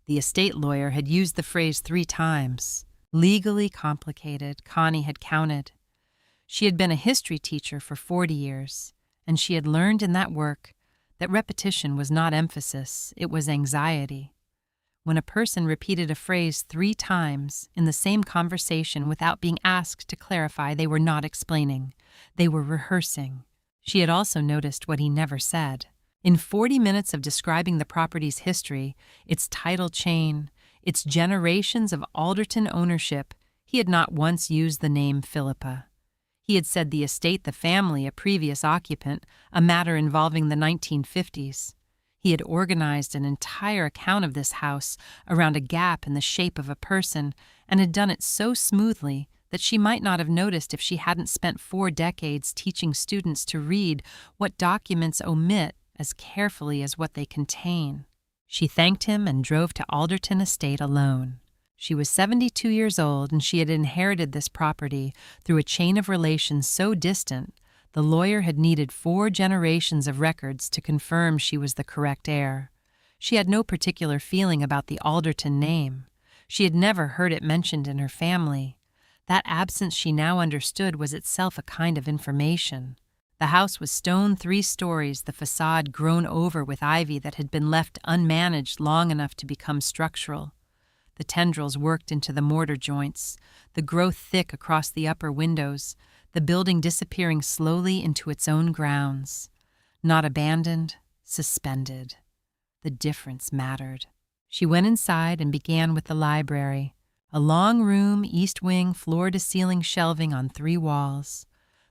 The estate lawyer had used the phrase 3 times. Legally complicated, Connie had counted. She had been a history teacher for 40 years, and she had learned in that work that repetition was not emphasis, it was anxiety. When a person repeated a phrase 3 times in the same conversation without being asked to clarify, they were not explaining. They were rehearsing. She had also noticed what he never said. In 40 minutes of describing the property's history, its title chain, its generations of Alderton ownership, he had not once used the name Philippa. He had said the estate, the family, a previous occupant, a matter involving the 1950s. He had organized an entire account of this house around a gap in the shape of a person, and had done it so smoothly that she might not have noticed if she hadn't spent 4 decades teaching students to read what documents omit as carefully as what they contain. She thanked him and drove to Alderton Estate alone. She was 72 years old, and she had inherited this property through a chain of relations so distant the lawyer had needed 4 generations of records to confirm she was the correct heir. She had no particular feeling about the Alderton name. She had never heard it mentioned in her family. That absence, she now understood, was itself a kind of information. The house was stone 3 stories, the facade grown over with ivy that had been left unmanaged long enough to become structural. The tendrils worked into the mortar joints, the growth thick across the upper windows, the building disappearing slowly into its own grounds. Not abandoned, suspended. The difference mattered. She went inside and began with the library, a long room, east wing, floor-to-ceiling shelving on 3 walls.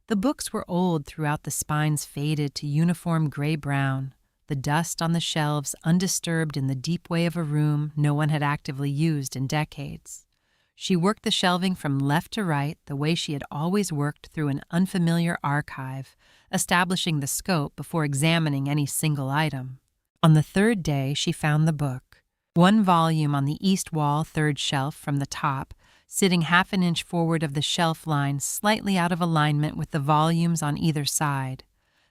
The books were old throughout, the spines faded to uniform gray-brown, the dust on the shelves undisturbed in the deep way of a room no one had actively used in decades. She worked the shelving from left to right the way she had always worked through an unfamiliar archive, establishing the scope before examining any single item. On the 3rd day, she found the book. 1 volume on the east wall, 3rd shelf from the top, sitting half an inch forward of the shelf line, slightly out of alignment with the volumes on either side,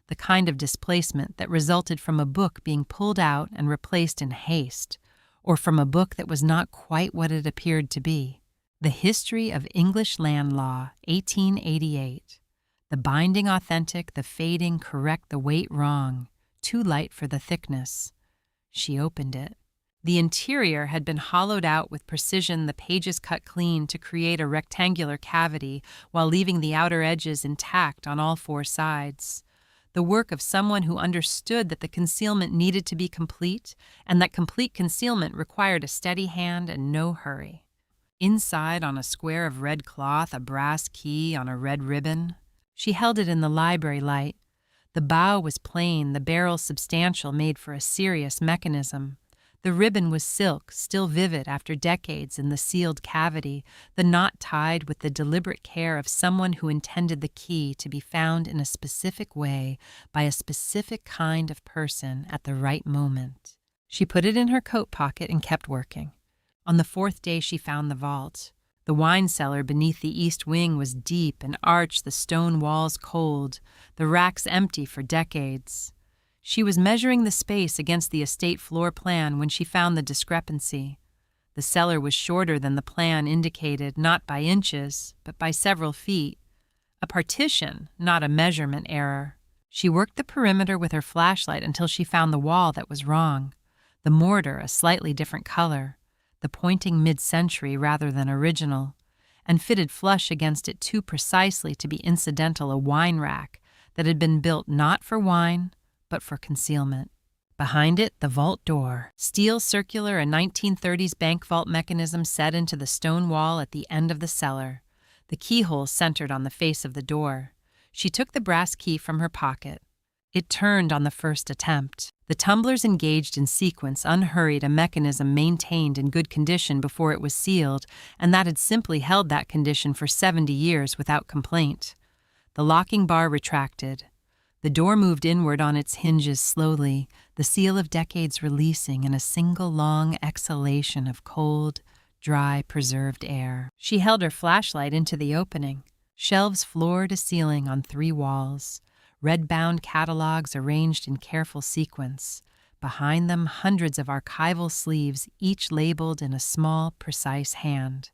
the kind of displacement that resulted from a book being pulled out and replaced in haste, or from a book that was not quite what it appeared to be. The History of English Land Law, 1888. The binding authentic, the fading correct, the weight wrong, too light for the thickness. She opened it. The interior had been hollowed out with precision, the pages cut clean to create a rectangular cavity while leaving the outer edges intact on all 4 sides. The work of someone who understood that the concealment needed to be complete, and that complete concealment required a steady hand and no hurry. Inside, on a square of red cloth, a brass key on a red ribbon. She held it in the library light. The bow was plain, the barrel substantial, made for a serious mechanism. The ribbon was silk, still vivid after decades in the sealed cavity, the knot tied with the deliberate care of someone who intended the key to be found in a specific way by a specific kind of person at the right moment. She put it in her coat pocket and kept working. On the 4th day, she found the vault. The wine cellar beneath the east wing was deep and arched, the stone walls cold, the racks empty for decades. She was measuring the space against the estate floor plan when she found the discrepancy. The cellar was shorter than the plan indicated, not by inches, but by several feet. A partition, not a measurement error. She worked the perimeter with her flashlight until she found the wall that was wrong, the mortar a slightly different color, the pointing mid-century rather than original, and fitted flush against it too precisely to be incidental, a wine rack that had been built not for wine, but for concealment. Behind it, the vault door, steel circular, a 1930s bank vault mechanism set into the stone wall at the end of the cellar, the keyhole centered on the face of the door. She took the brass key from her pocket. It turned on the first attempt. The tumblers engaged in sequence, unhurried, a mechanism maintained in good condition before it was sealed, and that had simply held that condition for 70 years without complaint. The locking bar retracted. The door moved inward on its hinges slowly, the seal of decades releasing in a single long exhalation of cold, dry, preserved air. She held her flashlight into the opening. Shelves floor to ceiling on 3 walls. Red-bound catalogs arranged in careful sequence. Behind them, hundreds of archival sleeves, each labeled in a small, precise hand.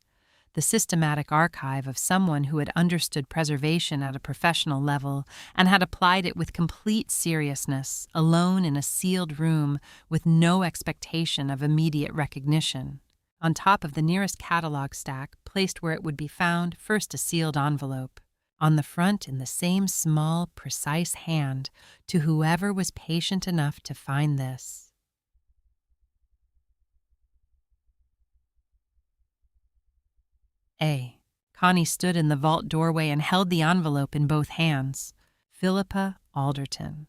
The systematic archive of someone who had understood preservation at a professional level and had applied it with complete seriousness, alone in a sealed room with no expectation of immediate recognition. On top of the nearest catalog stack, placed where it would be found, first a sealed envelope. On the front, in the same small, precise hand, to whoever was patient enough to find this. A. Connie stood in the vault doorway and held the envelope in both hands. Philippa Alderton.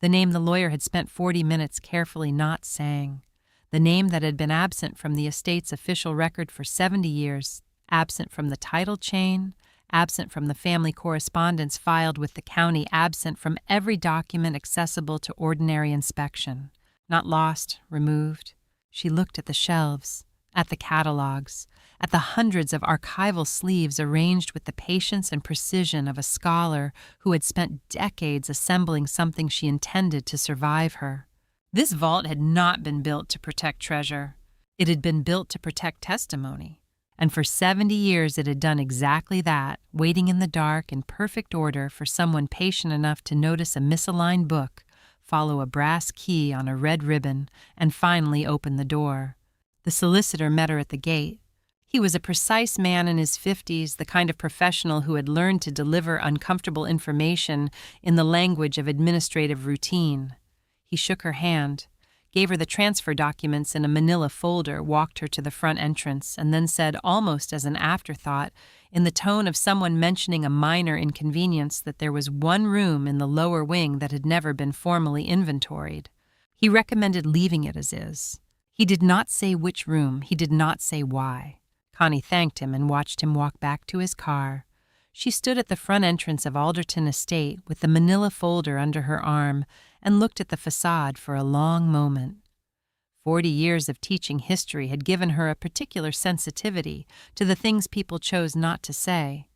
The name the lawyer had spent 40 minutes carefully not saying. The name that had been absent from the estate's official record for 70 years, absent from the title chain, absent from the family correspondence filed with the county, absent from every document accessible to ordinary inspection. Not lost, removed. She looked at the shelves, at the catalogs, at the hundreds of archival sleeves arranged with the patience and precision of a scholar who had spent decades assembling something she intended to survive her. This vault had not been built to protect treasure. It had been built to protect testimony. And for 70 years it had done exactly that, waiting in the dark in perfect order for someone patient enough to notice a misaligned book, follow a brass key on a red ribbon, and finally open the door. The solicitor met her at the gate. He was a precise man in his 50s, the kind of professional who had learned to deliver uncomfortable information in the language of administrative routine. He shook her hand, gave her the transfer documents in a manila folder, walked her to the front entrance, and then said, almost as an afterthought, in the tone of someone mentioning a minor inconvenience, that there was one room in the lower wing that had never been formally inventoried. He recommended leaving it as is. He did not say which room, he did not say why. Connie thanked him and watched him walk back to his car. She stood at the front entrance of Alderton Estate with the manila folder under her arm and looked at the facade for a long moment. 40 years of teaching history had given her a particular sensitivity to the things people chose not to say.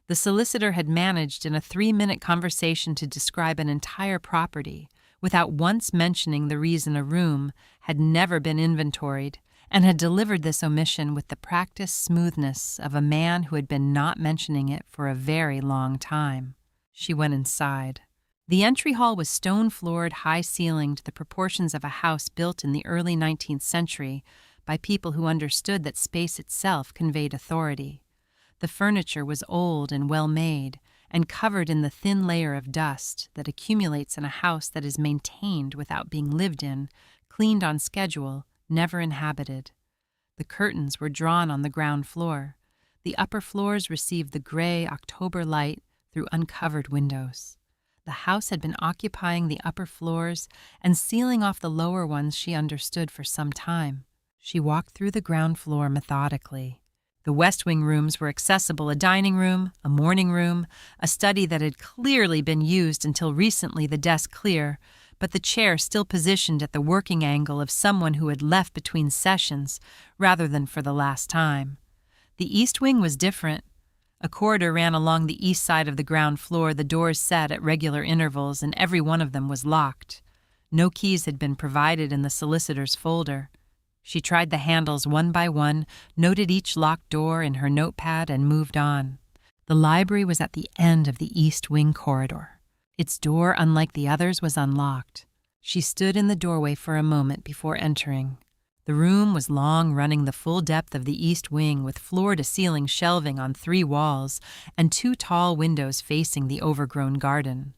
The solicitor had managed in a 3-minute conversation to describe an entire property without once mentioning the reason a room had never been inventoried, and had delivered this omission with the practiced smoothness of a man who had been not mentioning it for a very long time. She went inside. The entry hall was stone-floored, high-ceilinged, the proportions of a house built in the early 19th century by people who understood that space itself conveyed authority. The furniture was old and well-made, and covered in the thin layer of dust that accumulates in a house that is maintained without being lived in, cleaned on schedule, never inhabited. The curtains were drawn on the ground floor. The upper floors received the gray October light through uncovered windows. The house had been occupying the upper floors and sealing off the lower ones, she understood, for some time. She walked through the ground floor methodically. The West Wing rooms were accessible: a dining room, a morning room, a study that had clearly been used until recently, the desk clear, but the chair still positioned at the working angle of someone who had left between sessions rather than for the last time. The East Wing was different. A corridor ran along the east side of the ground floor, the doors set at regular intervals, and every one of them was locked. No keys had been provided in the solicitor's folder. She tried the handles one by one, noted each locked door in her notepad, and moved on. The library was at the end of the East Wing corridor. Its door, unlike the others, was unlocked. She stood in the doorway for a moment before entering. The room was long, running the full depth of the East Wing, with floor-to-ceiling shelving on 3 walls and 2 tall windows facing the overgrown garden.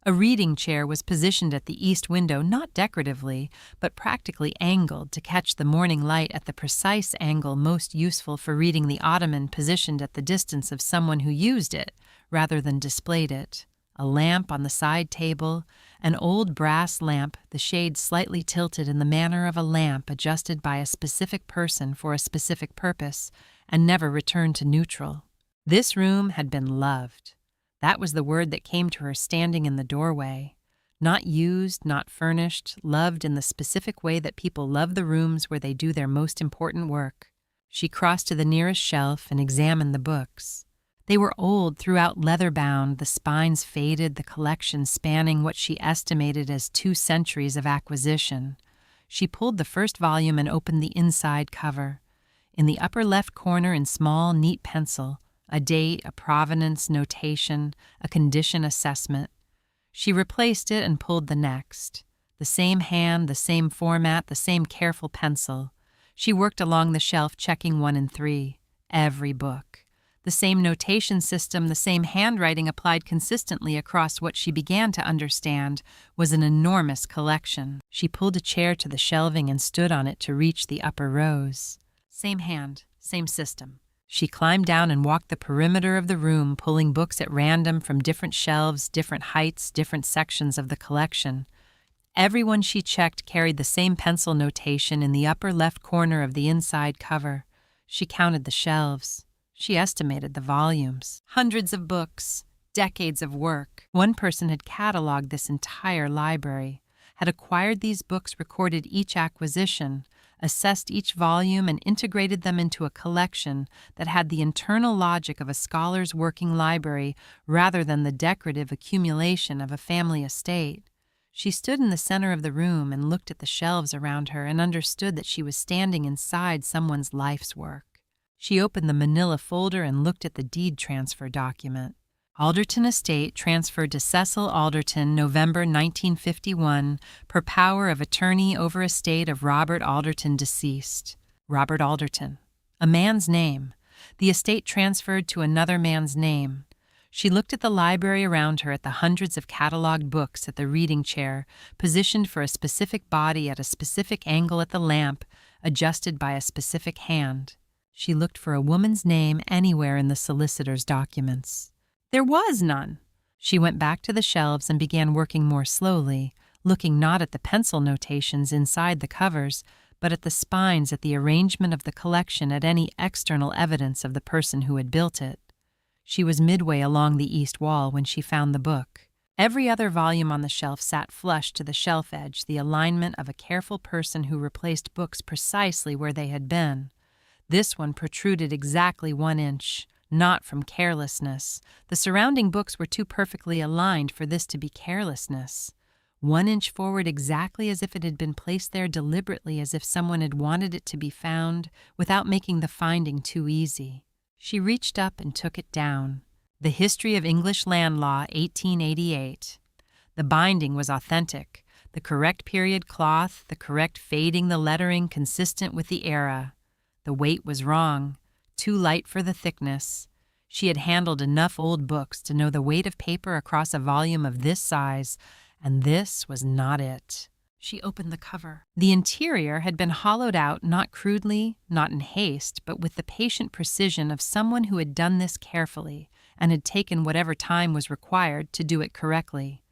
A reading chair was positioned at the east window, not decoratively, but practically angled to catch the morning light at the precise angle most useful for reading, the ottoman positioned at the distance of someone who used it rather than displayed it. A lamp on the side table, an old brass lamp, the shade slightly tilted in the manner of a lamp adjusted by a specific person for a specific purpose and never returned to neutral. This room had been loved. That was the word that came to her standing in the doorway. Not used, not furnished, loved in the specific way that people love the rooms where they do their most important work. She crossed to the nearest shelf and examined the books. They were old, throughout leather-bound, the spines faded, the collection spanning what she estimated as 2 centuries of acquisition. She pulled the first volume and opened the inside cover. In the upper left corner, in small, neat pencil, a date, a provenance notation, a condition assessment. She replaced it and pulled the next. The same hand, the same format, the same careful pencil. She worked along the shelf, checking 1 and 3. Every book. The same notation system, the same handwriting applied consistently across what she began to understand was an enormous collection. She pulled a chair to the shelving and stood on it to reach the upper rows. Same hand, same system. She climbed down and walked the perimeter of the room, pulling books at random from different shelves, different heights, different sections of the collection. Every one she checked carried the same pencil notation in the upper left corner of the inside cover. She counted the shelves. She estimated the volumes. Hundreds of books, decades of work. One person had cataloged this entire library, had acquired these books, recorded each acquisition, assessed each volume, and integrated them into a collection that had the internal logic of a scholar's working library rather than the decorative accumulation of a family estate. She stood in the center of the room and looked at the shelves around her and understood that she was standing inside someone's life's work. She opened the manila folder and looked at the deed transfer document. Alderton Estate transferred to Cecil Alderton, November 1951, per power of attorney over estate of Robert Alderton deceased. Robert Alderton. A man's name. The estate transferred to another man's name. She looked at the library around her, at the hundreds of catalogued books at the reading chair, positioned for a specific body at a specific angle at the lamp, adjusted by a specific hand. She looked for a woman's name anywhere in the solicitor's documents. There was none. She went back to the shelves and began working more slowly, looking not at the pencil notations inside the covers, but at the spines, at the arrangement of the collection, at any external evidence of the person who had built it. She was midway along the east wall when she found the book. Every other volume on the shelf sat flush to the shelf edge, the alignment of a careful person who replaced books precisely where they had been. This one protruded exactly 1 inch, not from carelessness. The surrounding books were too perfectly aligned for this to be carelessness. 1 inch forward, exactly as if it had been placed there deliberately, as if someone had wanted it to be found without making the finding too easy. She reached up and took it down. The History of English Land Law, 1888. The binding was authentic. The correct period cloth, the correct fading, the lettering consistent with the era. The weight was wrong, too light for the thickness. She had handled enough old books to know the weight of paper across a volume of this size, and this was not it. She opened the cover. The interior had been hollowed out, not crudely, not in haste, but with the patient precision of someone who had done this carefully and had taken whatever time was required to do it correctly.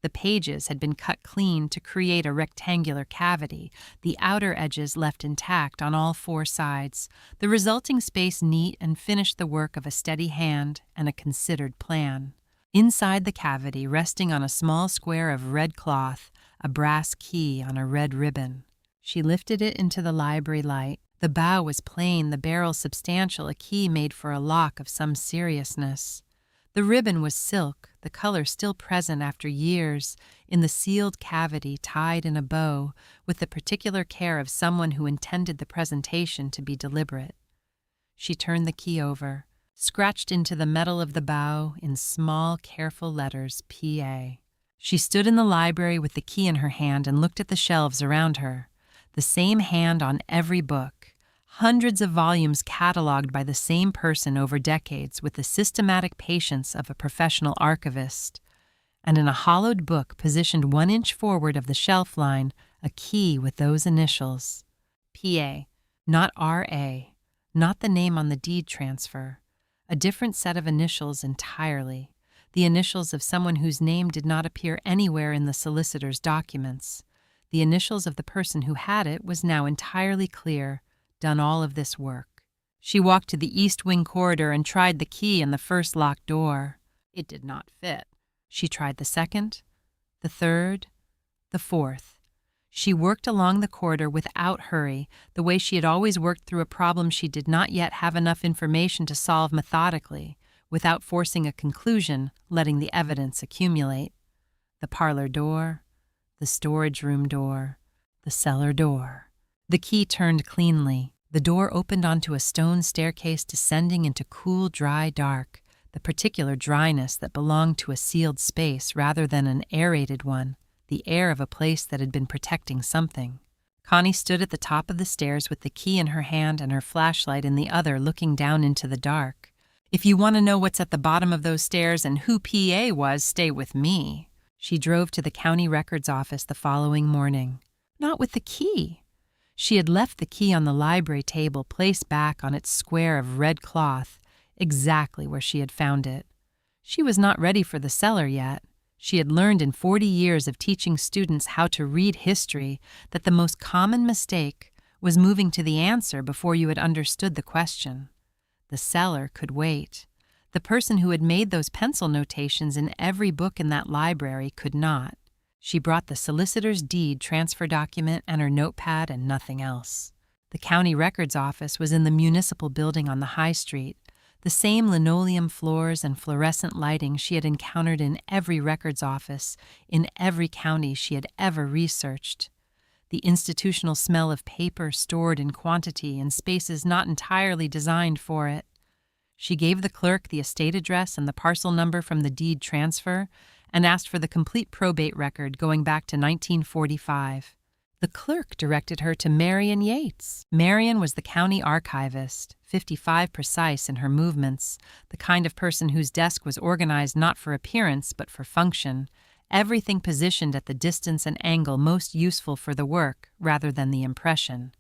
The pages had been cut clean to create a rectangular cavity, the outer edges left intact on all 4 sides, the resulting space neat and finished the work of a steady hand and a considered plan. Inside the cavity, resting on a small square of red cloth, a brass key on a red ribbon. She lifted it into the library light. The bow was plain, the barrel substantial, a key made for a lock of some seriousness. The ribbon was silk, the color still present after years, in the sealed cavity tied in a bow, with the particular care of someone who intended the presentation to be deliberate. She turned the key over, scratched into the metal of the bow in small, careful letters, P.A. She stood in the library with the key in her hand and looked at the shelves around her. The same hand on every book. Hundreds of volumes catalogued by the same person over decades with the systematic patience of a professional archivist. And in a hollowed book positioned 1 inch forward of the shelf line, a key with those initials. P.A., not R.A., not the name on the deed transfer. A different set of initials entirely. The initials of someone whose name did not appear anywhere in the solicitor's documents. The initials of the person who had it was now entirely clear. Done all of this work. She walked to the east wing corridor and tried the key in the first locked door. It did not fit. She tried the second, the third, the fourth. She worked along the corridor without hurry, the way she had always worked through a problem she did not yet have enough information to solve methodically, without forcing a conclusion, letting the evidence accumulate. The parlor door, the storage room door, the cellar door. The key turned cleanly. The door opened onto a stone staircase descending into cool, dry dark, the particular dryness that belonged to a sealed space rather than an aerated one, the air of a place that had been protecting something. Connie stood at the top of the stairs with the key in her hand and her flashlight in the other, looking down into the dark. "If you want to know what's at the bottom of those stairs and who PA was, stay with me." She drove to the county records office the following morning. Not with the key. She had left the key on the library table, placed back on its square of red cloth, exactly where she had found it. She was not ready for the cellar yet. She had learned in 40 years of teaching students how to read history that the most common mistake was moving to the answer before you had understood the question. The cellar could wait. The person who had made those pencil notations in every book in that library could not. She brought the solicitor's deed transfer document and her notepad and nothing else. The county records office was in the municipal building on the high street, the same linoleum floors and fluorescent lighting she had encountered in every records office in every county she had ever researched. The institutional smell of paper stored in quantity in spaces not entirely designed for it. She gave the clerk the estate address and the parcel number from the deed transfer and asked for the complete probate record going back to 1945. The clerk directed her to Marion Yates. Marion was the county archivist, 55 precise in her movements, the kind of person whose desk was organized not for appearance but for function, everything positioned at the distance and angle most useful for the work rather than the impression.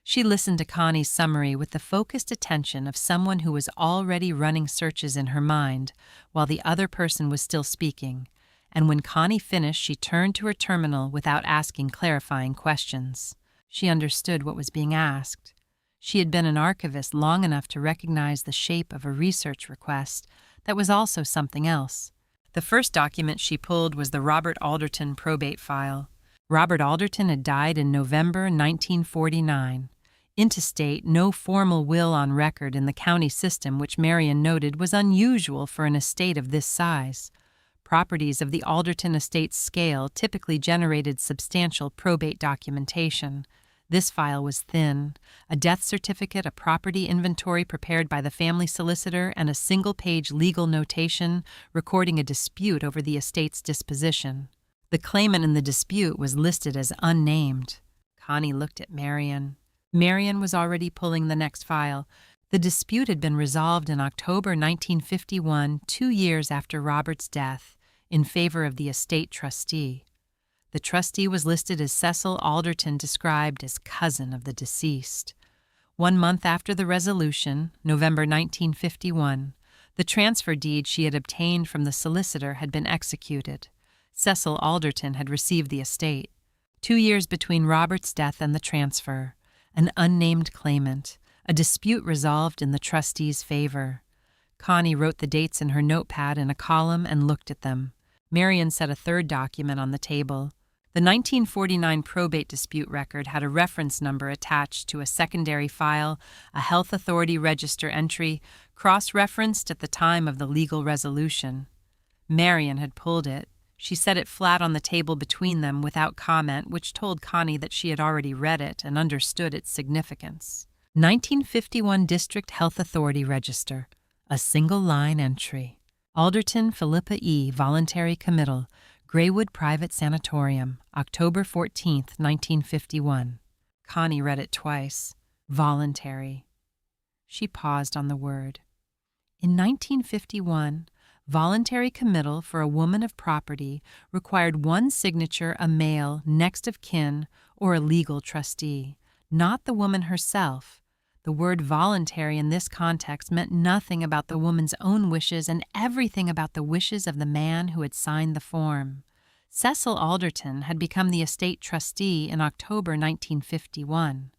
She listened to Connie's summary with the focused attention of someone who was already running searches in her mind while the other person was still speaking, and when Connie finished she turned to her terminal without asking clarifying questions. She understood what was being asked. She had been an archivist long enough to recognize the shape of a research request that was also something else. The first document she pulled was the Robert Alderton probate file. Robert Alderton had died in November 1949. Intestate, no formal will on record in the county system, which Marion noted was unusual for an estate of this size. Properties of the Alderton estate's scale typically generated substantial probate documentation. This file was thin: a death certificate, a property inventory prepared by the family solicitor, and a single-page legal notation recording a dispute over the estate's disposition. The claimant in the dispute was listed as unnamed. Connie looked at Marion. Marion was already pulling the next file. The dispute had been resolved in October 1951, 2 years after Robert's death, in favor of the estate trustee. The trustee was listed as Cecil Alderton, described as cousin of the deceased. 1 month after the resolution, November 1951, the transfer deed she had obtained from the solicitor had been executed. Cecil Alderton had received the estate. 2 years between Robert's death and the transfer. An unnamed claimant, a dispute resolved in the trustee's favor. Connie wrote the dates in her notepad in a column and looked at them. Marion set a third document on the table. The 1949 probate dispute record had a reference number attached to a secondary file, a health authority register entry, cross-referenced at the time of the legal resolution. Marion had pulled it. She set it flat on the table between them without comment, which told Connie that she had already read it and understood its significance. 1951 District Health Authority Register. A single-line entry. Alderton Philippa E. Voluntary Committal. Graywood Private Sanatorium. October 14, 1951. Connie read it twice. Voluntary. She paused on the word. In 1951, voluntary committal for a woman of property required one signature, a male, next of kin, or a legal trustee, not the woman herself. The word voluntary in this context meant nothing about the woman's own wishes and everything about the wishes of the man who had signed the form. Cecil Alderton had become the estate trustee in October 1951.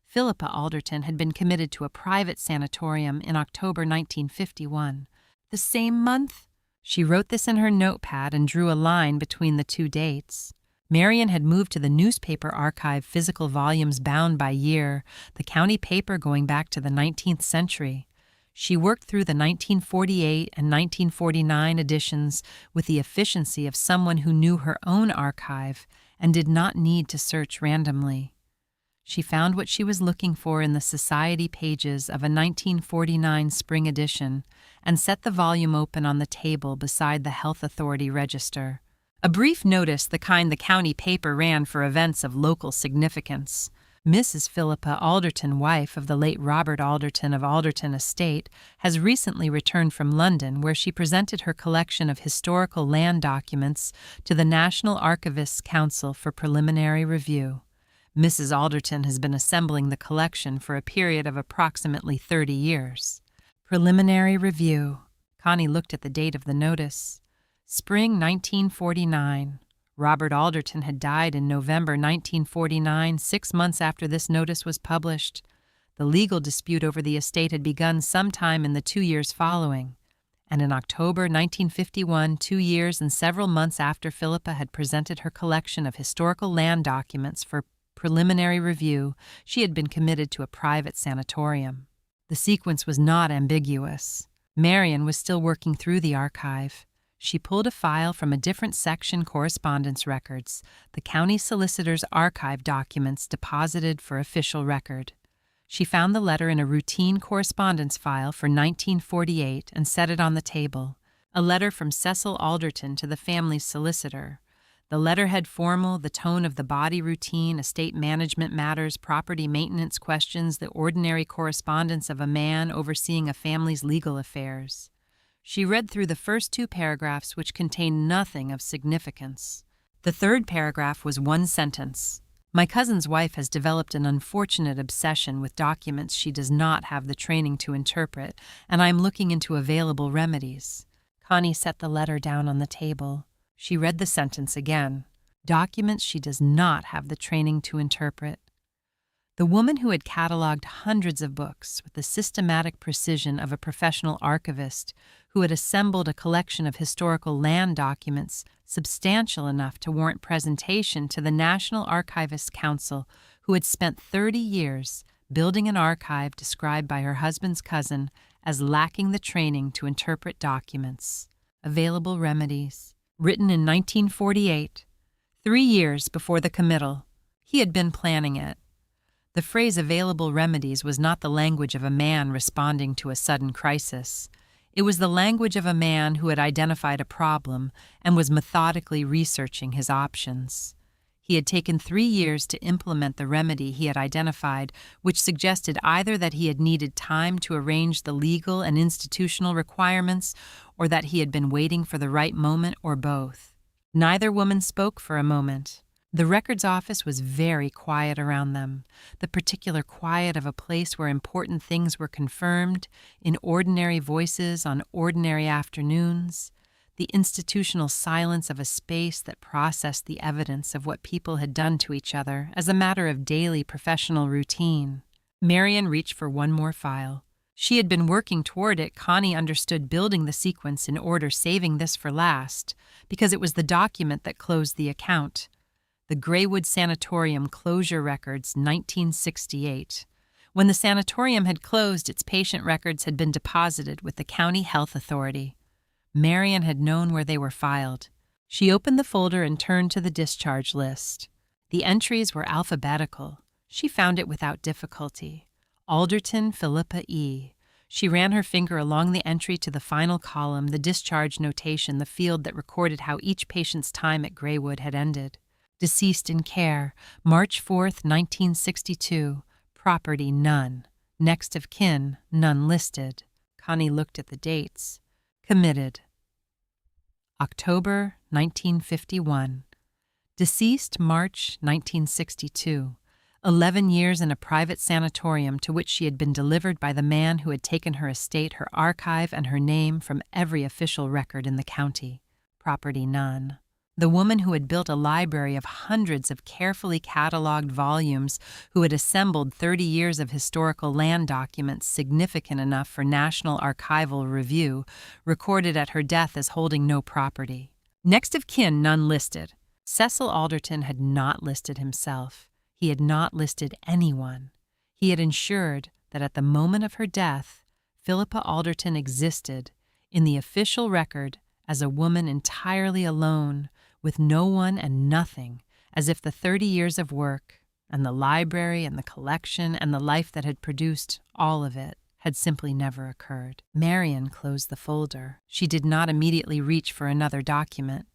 Philippa Alderton had been committed to a private sanatorium in October 1951. The same month? She wrote this in her notepad and drew a line between the two dates. Marion had moved to the newspaper archive, physical volumes bound by year, the county paper going back to the 19th century. She worked through the 1948 and 1949 editions with the efficiency of someone who knew her own archive and did not need to search randomly. She found what she was looking for in the society pages of a 1949 spring edition and set the volume open on the table beside the Health Authority register. A brief notice, the kind the county paper ran for events of local significance. Mrs. Philippa Alderton, wife of the late Robert Alderton of Alderton Estate, has recently returned from London, where she presented her collection of historical land documents to the National Archivists' Council for preliminary review. Mrs. Alderton has been assembling the collection for a period of approximately 30 years. Preliminary review. Connie looked at the date of the notice. Spring 1949. Robert Alderton had died in November 1949, 6 months after this notice was published. The legal dispute over the estate had begun sometime in the 2 years following. And in October 1951, 2 years and several months after Philippa had presented her collection of historical land documents for preliminary review, she had been committed to a private sanatorium. The sequence was not ambiguous. Marion was still working through the archive. She pulled a file from a different section, correspondence records, the county solicitor's archive documents deposited for official record. She found the letter in a routine correspondence file for 1948 and set it on the table. A letter from Cecil Alderton to the family's solicitor. The letterhead formal, the tone of the body routine, estate management matters, property maintenance questions, the ordinary correspondence of a man overseeing a family's legal affairs. She read through the first 2 paragraphs, which contained nothing of significance. The 3rd paragraph was one sentence. My cousin's wife has developed an unfortunate obsession with documents she does not have the training to interpret, and I am looking into available remedies. Connie set the letter down on the table. She read the sentence again. Documents she does not have the training to interpret. The woman who had cataloged hundreds of books with the systematic precision of a professional archivist, who had assembled a collection of historical land documents substantial enough to warrant presentation to the National Archivists' Council, who had spent 30 years building an archive described by her husband's cousin as lacking the training to interpret documents. Available remedies. Written in 1948, 3 years before the committal. He had been planning it. The phrase available remedies was not the language of a man responding to a sudden crisis. It was the language of a man who had identified a problem and was methodically researching his options. He had taken 3 years to implement the remedy he had identified, which suggested either that he had needed time to arrange the legal and institutional requirements, or that he had been waiting for the right moment, or both. Neither woman spoke for a moment. The records office was very quiet around them, the particular quiet of a place where important things were confirmed, in ordinary voices on ordinary afternoons, the institutional silence of a space that processed the evidence of what people had done to each other as a matter of daily professional routine. Marion reached for one more file. She had been working toward it. Connie understood building the sequence in order, saving this for last, because it was the document that closed the account. The Graywood Sanatorium Closure Records, 1968. When the sanatorium had closed, its patient records had been deposited with the County Health Authority. Marion had known where they were filed. She opened the folder and turned to the discharge list. The entries were alphabetical. She found it without difficulty. Alderton Philippa E. She ran her finger along the entry to the final column, the discharge notation, the field that recorded how each patient's time at Graywood had ended. Deceased in care, March 4th, 1962. Property, none. Next of kin, none listed. Connie looked at the dates. Committed. October 1951. Deceased March 1962. 11 years in a private sanatorium to which she had been delivered by the man who had taken her estate, her archive, and her name from every official record in the county. Property none. The woman who had built a library of hundreds of carefully cataloged volumes, who had assembled 30 years of historical land documents significant enough for National Archival Review, recorded at her death as holding no property. Next of kin, none listed. Cecil Alderton had not listed himself. He had not listed anyone. He had ensured that at the moment of her death, Philippa Alderton existed in the official record as a woman entirely alone, with no one and nothing, as if the 30 years of work, and the library and the collection and the life that had produced all of it had simply never occurred. Marian closed the folder. She did not immediately reach for another document.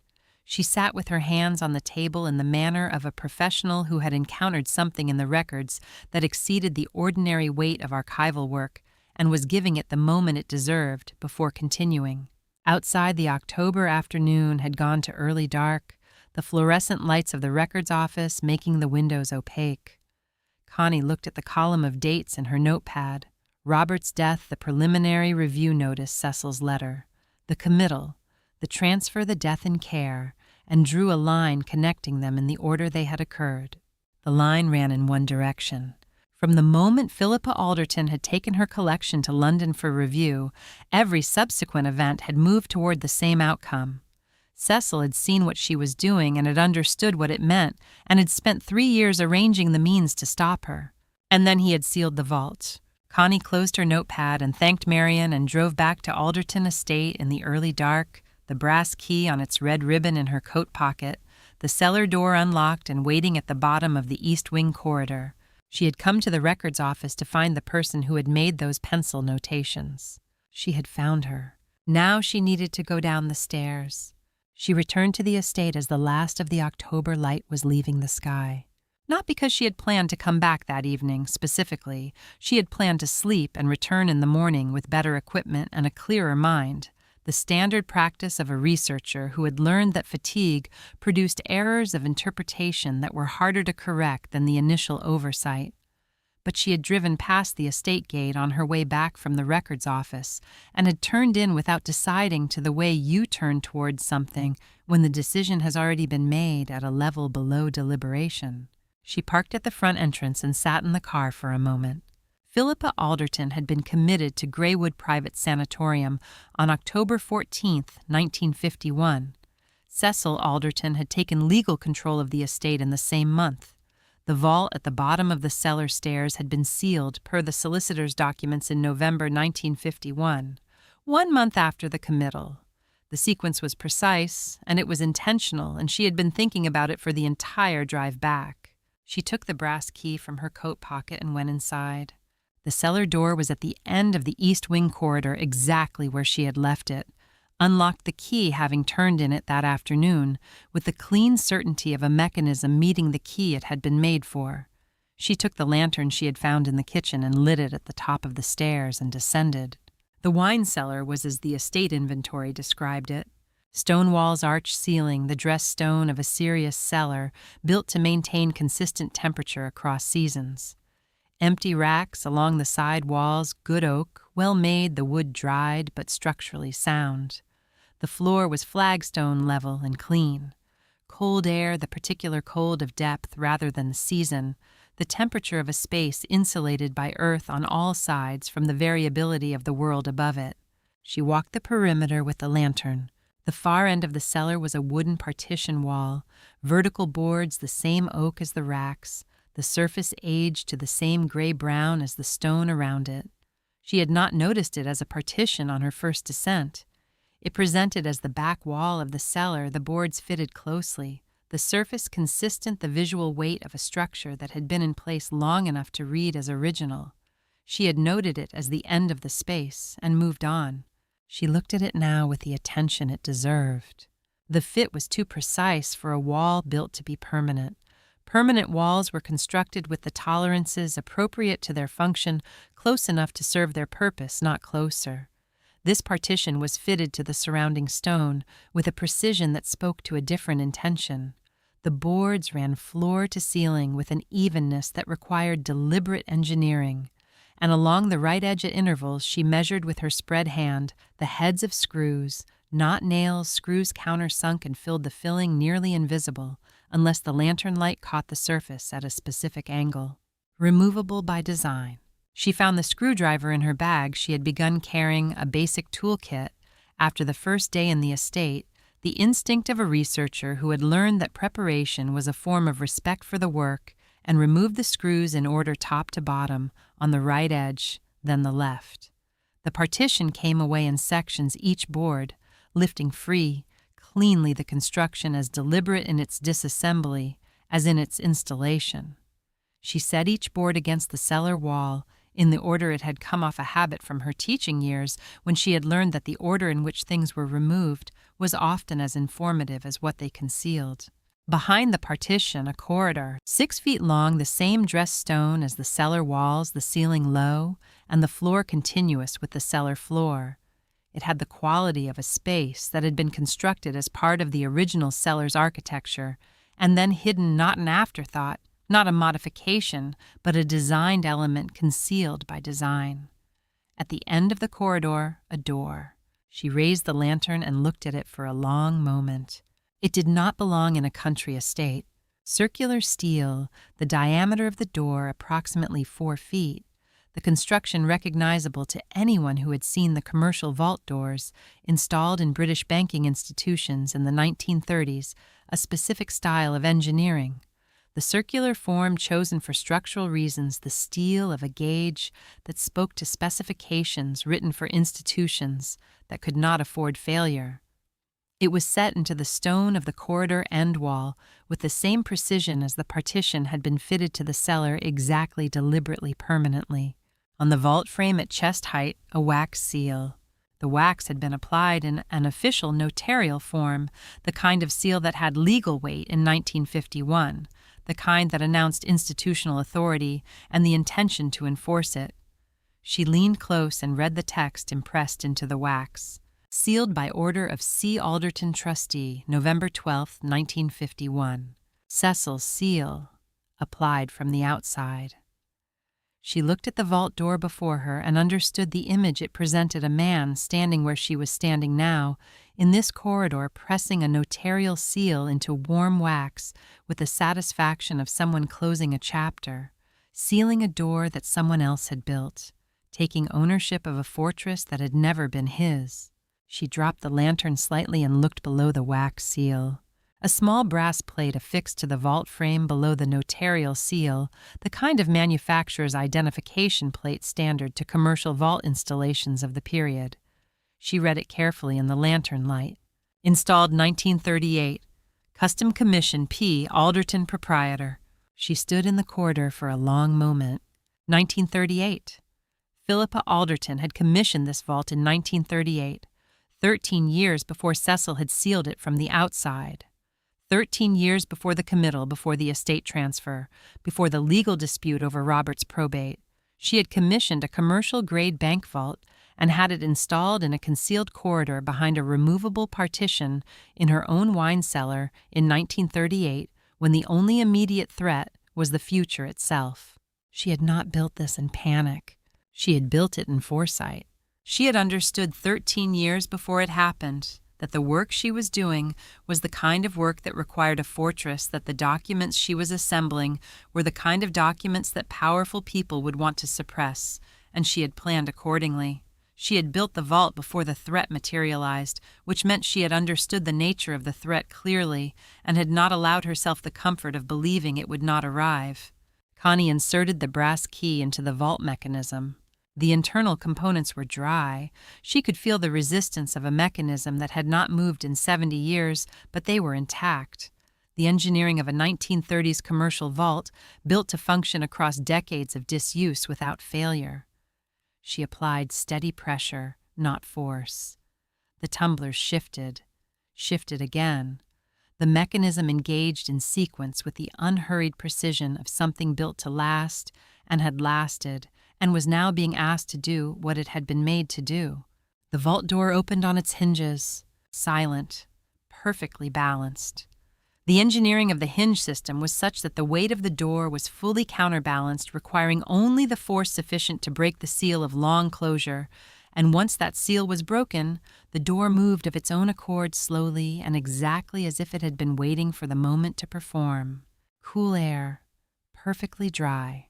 She sat with her hands on the table in the manner of a professional who had encountered something in the records that exceeded the ordinary weight of archival work and was giving it the moment it deserved before continuing. Outside, the October afternoon had gone to early dark, the fluorescent lights of the records office making the windows opaque. Connie looked at the column of dates in her notepad. Robert's death, the preliminary review notice, Cecil's letter, the committal, the transfer, the death in care, and drew a line connecting them in the order they had occurred. The line ran in one direction. From the moment Philippa Alderton had taken her collection to London for review, every subsequent event had moved toward the same outcome. Cecil had seen what she was doing and had understood what it meant, and had spent 3 years arranging the means to stop her. And then he had sealed the vault. Connie closed her notepad and thanked Marian and drove back to Alderton Estate in the early dark, the brass key on its red ribbon in her coat pocket, the cellar door unlocked and waiting at the bottom of the East Wing corridor. She had come to the records office to find the person who had made those pencil notations. She had found her. Now she needed to go down the stairs. She returned to the estate as the last of the October light was leaving the sky. Not because she had planned to come back that evening, specifically. She had planned to sleep and return in the morning with better equipment and a clearer mind, the standard practice of a researcher who had learned that fatigue produced errors of interpretation that were harder to correct than the initial oversight. But she had driven past the estate gate on her way back from the records office and had turned in without deciding to the way you turn towards something when the decision has already been made at a level below deliberation. She parked at the front entrance and sat in the car for a moment. Philippa Alderton had been committed to Greywood Private Sanatorium on October 14, 1951. Cecil Alderton had taken legal control of the estate in the same month. The vault at the bottom of the cellar stairs had been sealed per the solicitor's documents in November 1951, 1 month after the committal. The sequence was precise, and it was intentional, and she had been thinking about it for the entire drive back. She took the brass key from her coat pocket and went inside. The cellar door was at the end of the East Wing corridor, exactly where she had left it, unlocked the key having turned in it that afternoon, with the clean certainty of a mechanism meeting the key it had been made for. She took the lantern she had found in the kitchen and lit it at the top of the stairs and descended. The wine cellar was as the estate inventory described it. Stone walls, arched ceiling, the dressed stone of a serious cellar, built to maintain consistent temperature across seasons. Empty racks along the side walls, good oak, well made, the wood dried but structurally sound. The floor was flagstone level and clean. Cold air, the particular cold of depth rather than the season, the temperature of a space insulated by earth on all sides from the variability of the world above it. She walked the perimeter with the lantern. The far end of the cellar was a wooden partition wall, vertical boards the same oak as the racks, the surface aged to the same gray-brown as the stone around it. She had not noticed it as a partition on her first descent. It presented as the back wall of the cellar, the boards fitted closely, the surface consistent the visual weight of a structure that had been in place long enough to read as original. She had noted it as the end of the space and moved on. She looked at it now with the attention it deserved. The fit was too precise for a wall built to be permanent. Permanent walls were constructed with the tolerances appropriate to their function, close enough to serve their purpose, not closer. This partition was fitted to the surrounding stone with a precision that spoke to a different intention. The boards ran floor to ceiling with an evenness that required deliberate engineering, and along the right edge at intervals she measured with her spread hand the heads of screws, not nails, screws countersunk and filled the filling nearly invisible, unless the lantern light caught the surface at a specific angle. Removable by design. She found the screwdriver in her bag. She had begun carrying a basic toolkit. After the first day in the estate, the instinct of a researcher who had learned that preparation was a form of respect for the work and removed the screws in order top to bottom, on the right edge, then the left. The partition came away in sections each board, lifting free, cleanly the construction as deliberate in its disassembly as in its installation. She set each board against the cellar wall in the order it had come off a habit from her teaching years, when she had learned that the order in which things were removed was often as informative as what they concealed. Behind the partition, a corridor, 6 feet long, the same dressed stone as the cellar walls, the ceiling low, and the floor continuous with the cellar floor. It had the quality of a space that had been constructed as part of the original cellar's architecture, and then hidden, not an afterthought, not a modification, but a designed element concealed by design. At the end of the corridor, a door. She raised the lantern and looked at it for a long moment. It did not belong in a country estate. Circular steel, the diameter of the door approximately 4 feet, the construction recognizable to anyone who had seen the commercial vault doors installed in British banking institutions in the 1930s, a specific style of engineering. The circular form chosen for structural reasons, the steel of a gauge that spoke to specifications written for institutions that could not afford failure. It was set into the stone of the corridor end wall with the same precision as the partition had been fitted to the cellar, exactly, deliberately, permanently. On the vault frame at chest height, a wax seal. The wax had been applied in an official notarial form, the kind of seal that had legal weight in 1951, the kind that announced institutional authority and the intention to enforce it. She leaned close and read the text impressed into the wax. Sealed by order of C. Alderton Trustee, November 12, 1951. Cecil's seal, applied from the outside. She looked at the vault door before her and understood the image it presented, a man standing where she was standing now, in this corridor, pressing a notarial seal into warm wax with the satisfaction of someone closing a chapter, sealing a door that someone else had built, taking ownership of a fortress that had never been his. She dropped the lantern slightly and looked below the wax seal. A small brass plate affixed to the vault frame below the notarial seal, the kind of manufacturer's identification plate standard to commercial vault installations of the period. She read it carefully in the lantern light. Installed 1938. Custom Commission P. Alderton Proprietor. She stood in the corridor for a long moment. 1938. Philippa Alderton had commissioned this vault in 1938. 13 years before Cecil had sealed it from the outside. 13 years before the committal, before the estate transfer, before the legal dispute over Robert's probate. She had commissioned a commercial-grade bank vault and had it installed in a concealed corridor behind a removable partition in her own wine cellar in 1938, when the only immediate threat was the future itself. She had not built this in panic. She had built it in foresight. She had understood 13 years before it happened that the work she was doing was the kind of work that required a fortress, that the documents she was assembling were the kind of documents that powerful people would want to suppress, and she had planned accordingly. She had built the vault before the threat materialized, which meant she had understood the nature of the threat clearly and had not allowed herself the comfort of believing it would not arrive. Connie inserted the brass key into the vault mechanism. The internal components were dry. She could feel the resistance of a mechanism that had not moved in 70 years, but they were intact. The engineering of a 1930s commercial vault, built to function across decades of disuse without failure. She applied steady pressure, not force. The tumblers shifted again. The mechanism engaged in sequence with the unhurried precision of something built to last and had lasted, and was now being asked to do what it had been made to do. The vault door opened on its hinges, silent, perfectly balanced. The engineering of the hinge system was such that the weight of the door was fully counterbalanced, requiring only the force sufficient to break the seal of long closure, and once that seal was broken, the door moved of its own accord slowly and exactly as if it had been waiting for the moment to perform. Cool air, perfectly dry.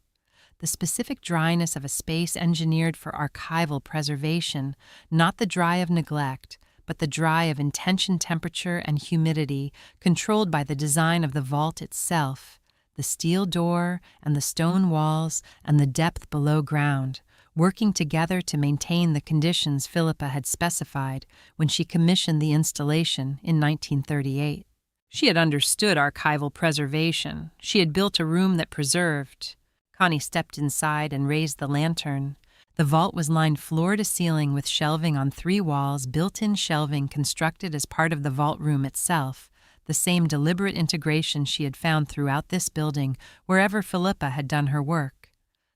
The specific dryness of a space engineered for archival preservation, not the dry of neglect, but the dry of intention, temperature, and humidity, controlled by the design of the vault itself, the steel door and the stone walls and the depth below ground, working together to maintain the conditions Philippa had specified when she commissioned the installation in 1938. She had understood archival preservation. She had built a room that preserved. Connie stepped inside and raised the lantern. The vault was lined floor to ceiling with shelving on 3 walls, built-in shelving constructed as part of the vault room itself, the same deliberate integration she had found throughout this building wherever Philippa had done her work.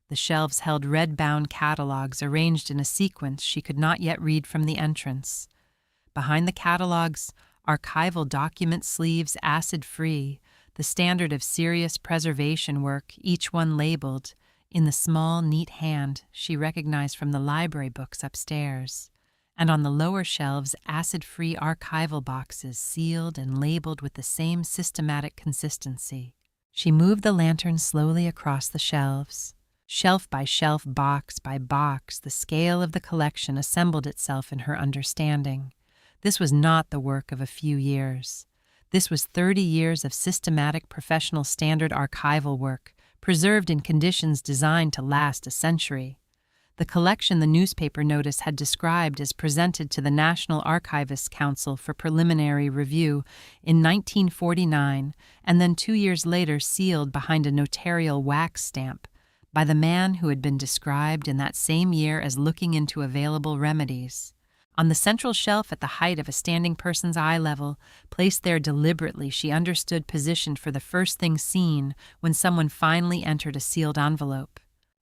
The shelves held red-bound catalogs arranged in a sequence she could not yet read from the entrance. Behind the catalogs, archival document sleeves, acid-free, the standard of serious preservation work, each one labeled, in the small, neat hand she recognized from the library books upstairs, and on the lower shelves acid-free archival boxes sealed and labeled with the same systematic consistency. She moved the lantern slowly across the shelves. Shelf by shelf, box by box, the scale of the collection assembled itself in her understanding. This was not the work of a few years. This was 30 years of systematic professional standard archival work, preserved in conditions designed to last a century. The collection the newspaper notice had described as presented to the National Archivists Council for preliminary review in 1949 and then 2 years later sealed behind a notarial wax stamp by the man who had been described in that same year as looking into available remedies. On the central shelf at the height of a standing person's eye level, placed there deliberately, she understood positioned for the first thing seen when someone finally entered a sealed envelope.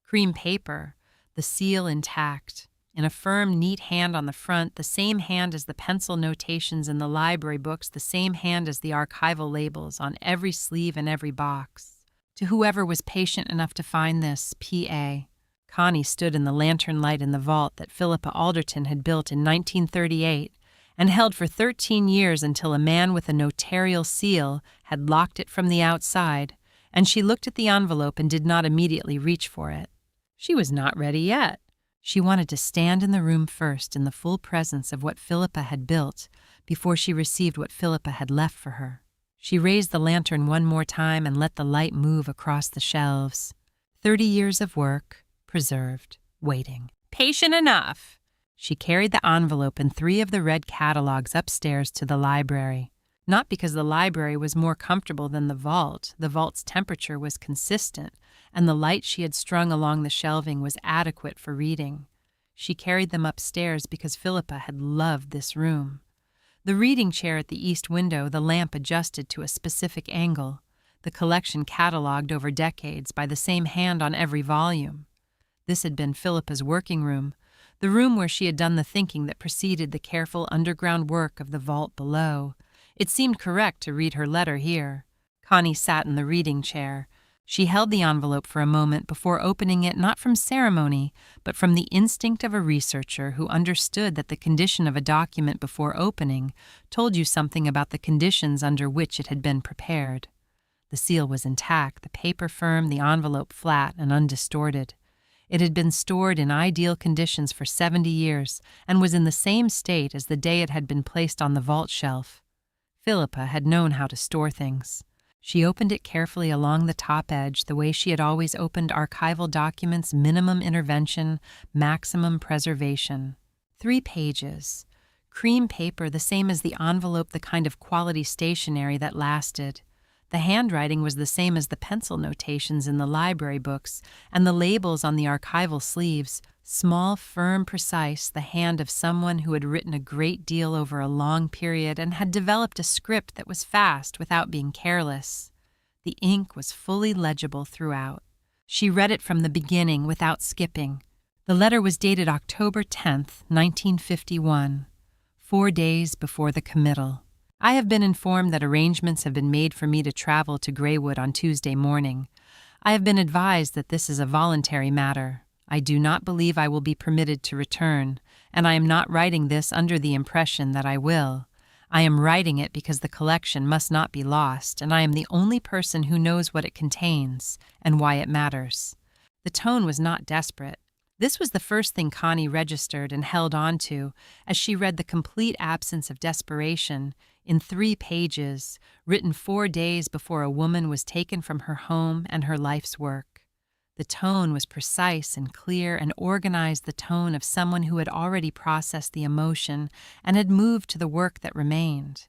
Cream paper, the seal intact, in a firm, neat hand on the front, the same hand as the pencil notations in the library books, the same hand as the archival labels on every sleeve and every box. To whoever was patient enough to find this, P.A. Connie stood in the lantern light in the vault that Philippa Alderton had built in 1938 and held for 13 years until a man with a notarial seal had locked it from the outside, and she looked at the envelope and did not immediately reach for it. She was not ready yet. She wanted to stand in the room first in the full presence of what Philippa had built before she received what Philippa had left for her. She raised the lantern one more time and let the light move across the shelves. 30 years of work, preserved, waiting. Patient enough. She carried the envelope and 3 of the red catalogs upstairs to the library. Not because the library was more comfortable than the vault's temperature was consistent, and the light she had strung along the shelving was adequate for reading. She carried them upstairs because Philippa had loved this room. The reading chair at the east window, the lamp adjusted to a specific angle, the collection catalogued over decades by the same hand on every volume. This had been Philippa's working room, the room where she had done the thinking that preceded the careful underground work of the vault below. It seemed correct to read her letter here. Connie sat in the reading chair. She held the envelope for a moment before opening it, not from ceremony, but from the instinct of a researcher who understood that the condition of a document before opening told you something about the conditions under which it had been prepared. The seal was intact, the paper firm, the envelope flat and undistorted. It had been stored in ideal conditions for 70 years and was in the same state as the day it had been placed on the vault shelf. Philippa had known how to store things. She opened it carefully along the top edge, the way she had always opened archival documents, minimum intervention, maximum preservation. 3 pages. Cream paper, the same as the envelope, the kind of quality stationery that lasted. The handwriting was the same as the pencil notations in the library books, and the labels on the archival sleeves, small, firm, precise, the hand of someone who had written a great deal over a long period and had developed a script that was fast without being careless. The ink was fully legible throughout. She read it from the beginning without skipping. The letter was dated October 10th, 1951, 4 days before the committal. I have been informed that arrangements have been made for me to travel to Greywood on Tuesday morning. I have been advised that this is a voluntary matter. I do not believe I will be permitted to return, and I am not writing this under the impression that I will. I am writing it because the collection must not be lost, and I am the only person who knows what it contains and why it matters. The tone was not desperate. This was the first thing Connie registered and held on to as she read the complete absence of desperation in 3 pages, written 4 days before a woman was taken from her home and her life's work. The tone was precise and clear and organized, the tone of someone who had already processed the emotion and had moved to the work that remained.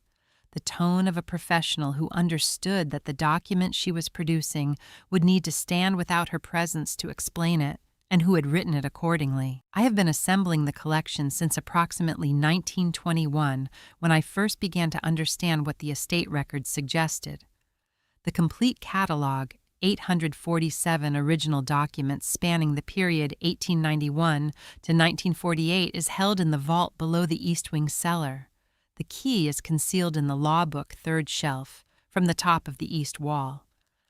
the tone of a professional who understood that the document she was producing would need to stand without her presence to explain it, and who had written it accordingly. I have been assembling the collection since approximately 1921, when I first began to understand what the estate records suggested. The complete catalog, 847 original documents spanning the period 1891 to 1948, is held in the vault below the East Wing cellar. The key is concealed in the law book third shelf, from the top of the east wall.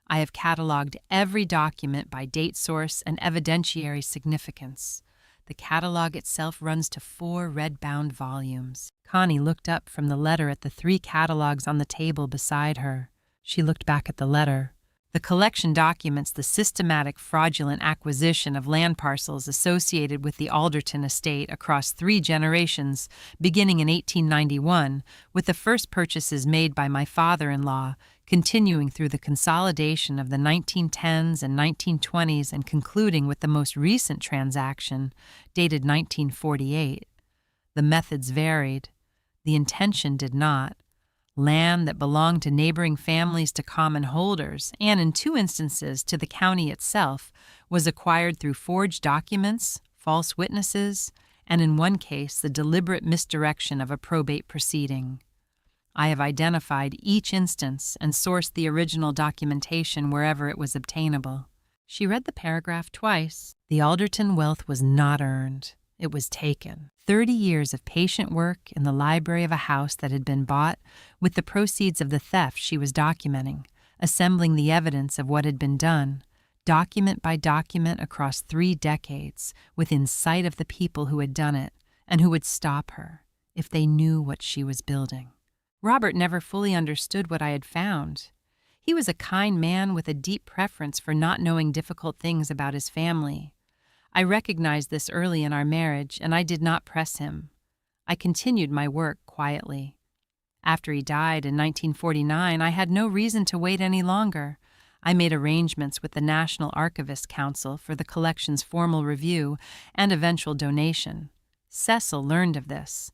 I have cataloged every document by date source and evidentiary significance. The catalog itself runs to 4 red-bound volumes. Connie looked up from the letter at the 3 catalogs on the table beside her. She looked back at the letter. The collection documents the systematic fraudulent acquisition of land parcels associated with the Alderton estate across 3 generations, beginning in 1891, with the first purchases made by my father-in-law, continuing through the consolidation of the 1910s and 1920s and concluding with the most recent transaction, dated 1948. The methods varied. The intention did not. Land that belonged to neighboring families to common holders, and in 2 instances to the county itself, was acquired through forged documents, false witnesses, and in one case the deliberate misdirection of a probate proceeding. I have identified each instance and sourced the original documentation wherever it was obtainable. She read the paragraph twice. The Alderton wealth was not earned. It was taken. 30 years of patient work in the library of a house that had been bought with the proceeds of the theft she was documenting, assembling the evidence of what had been done, document by document across 3 decades, within sight of the people who had done it and who would stop her if they knew what she was building. Robert never fully understood what I had found. He was a kind man with a deep preference for not knowing difficult things about his family. I recognized this early in our marriage, and I did not press him. I continued my work quietly. After he died in 1949, I had no reason to wait any longer. I made arrangements with the National Archivist Council for the collection's formal review and eventual donation. Cecil learned of this.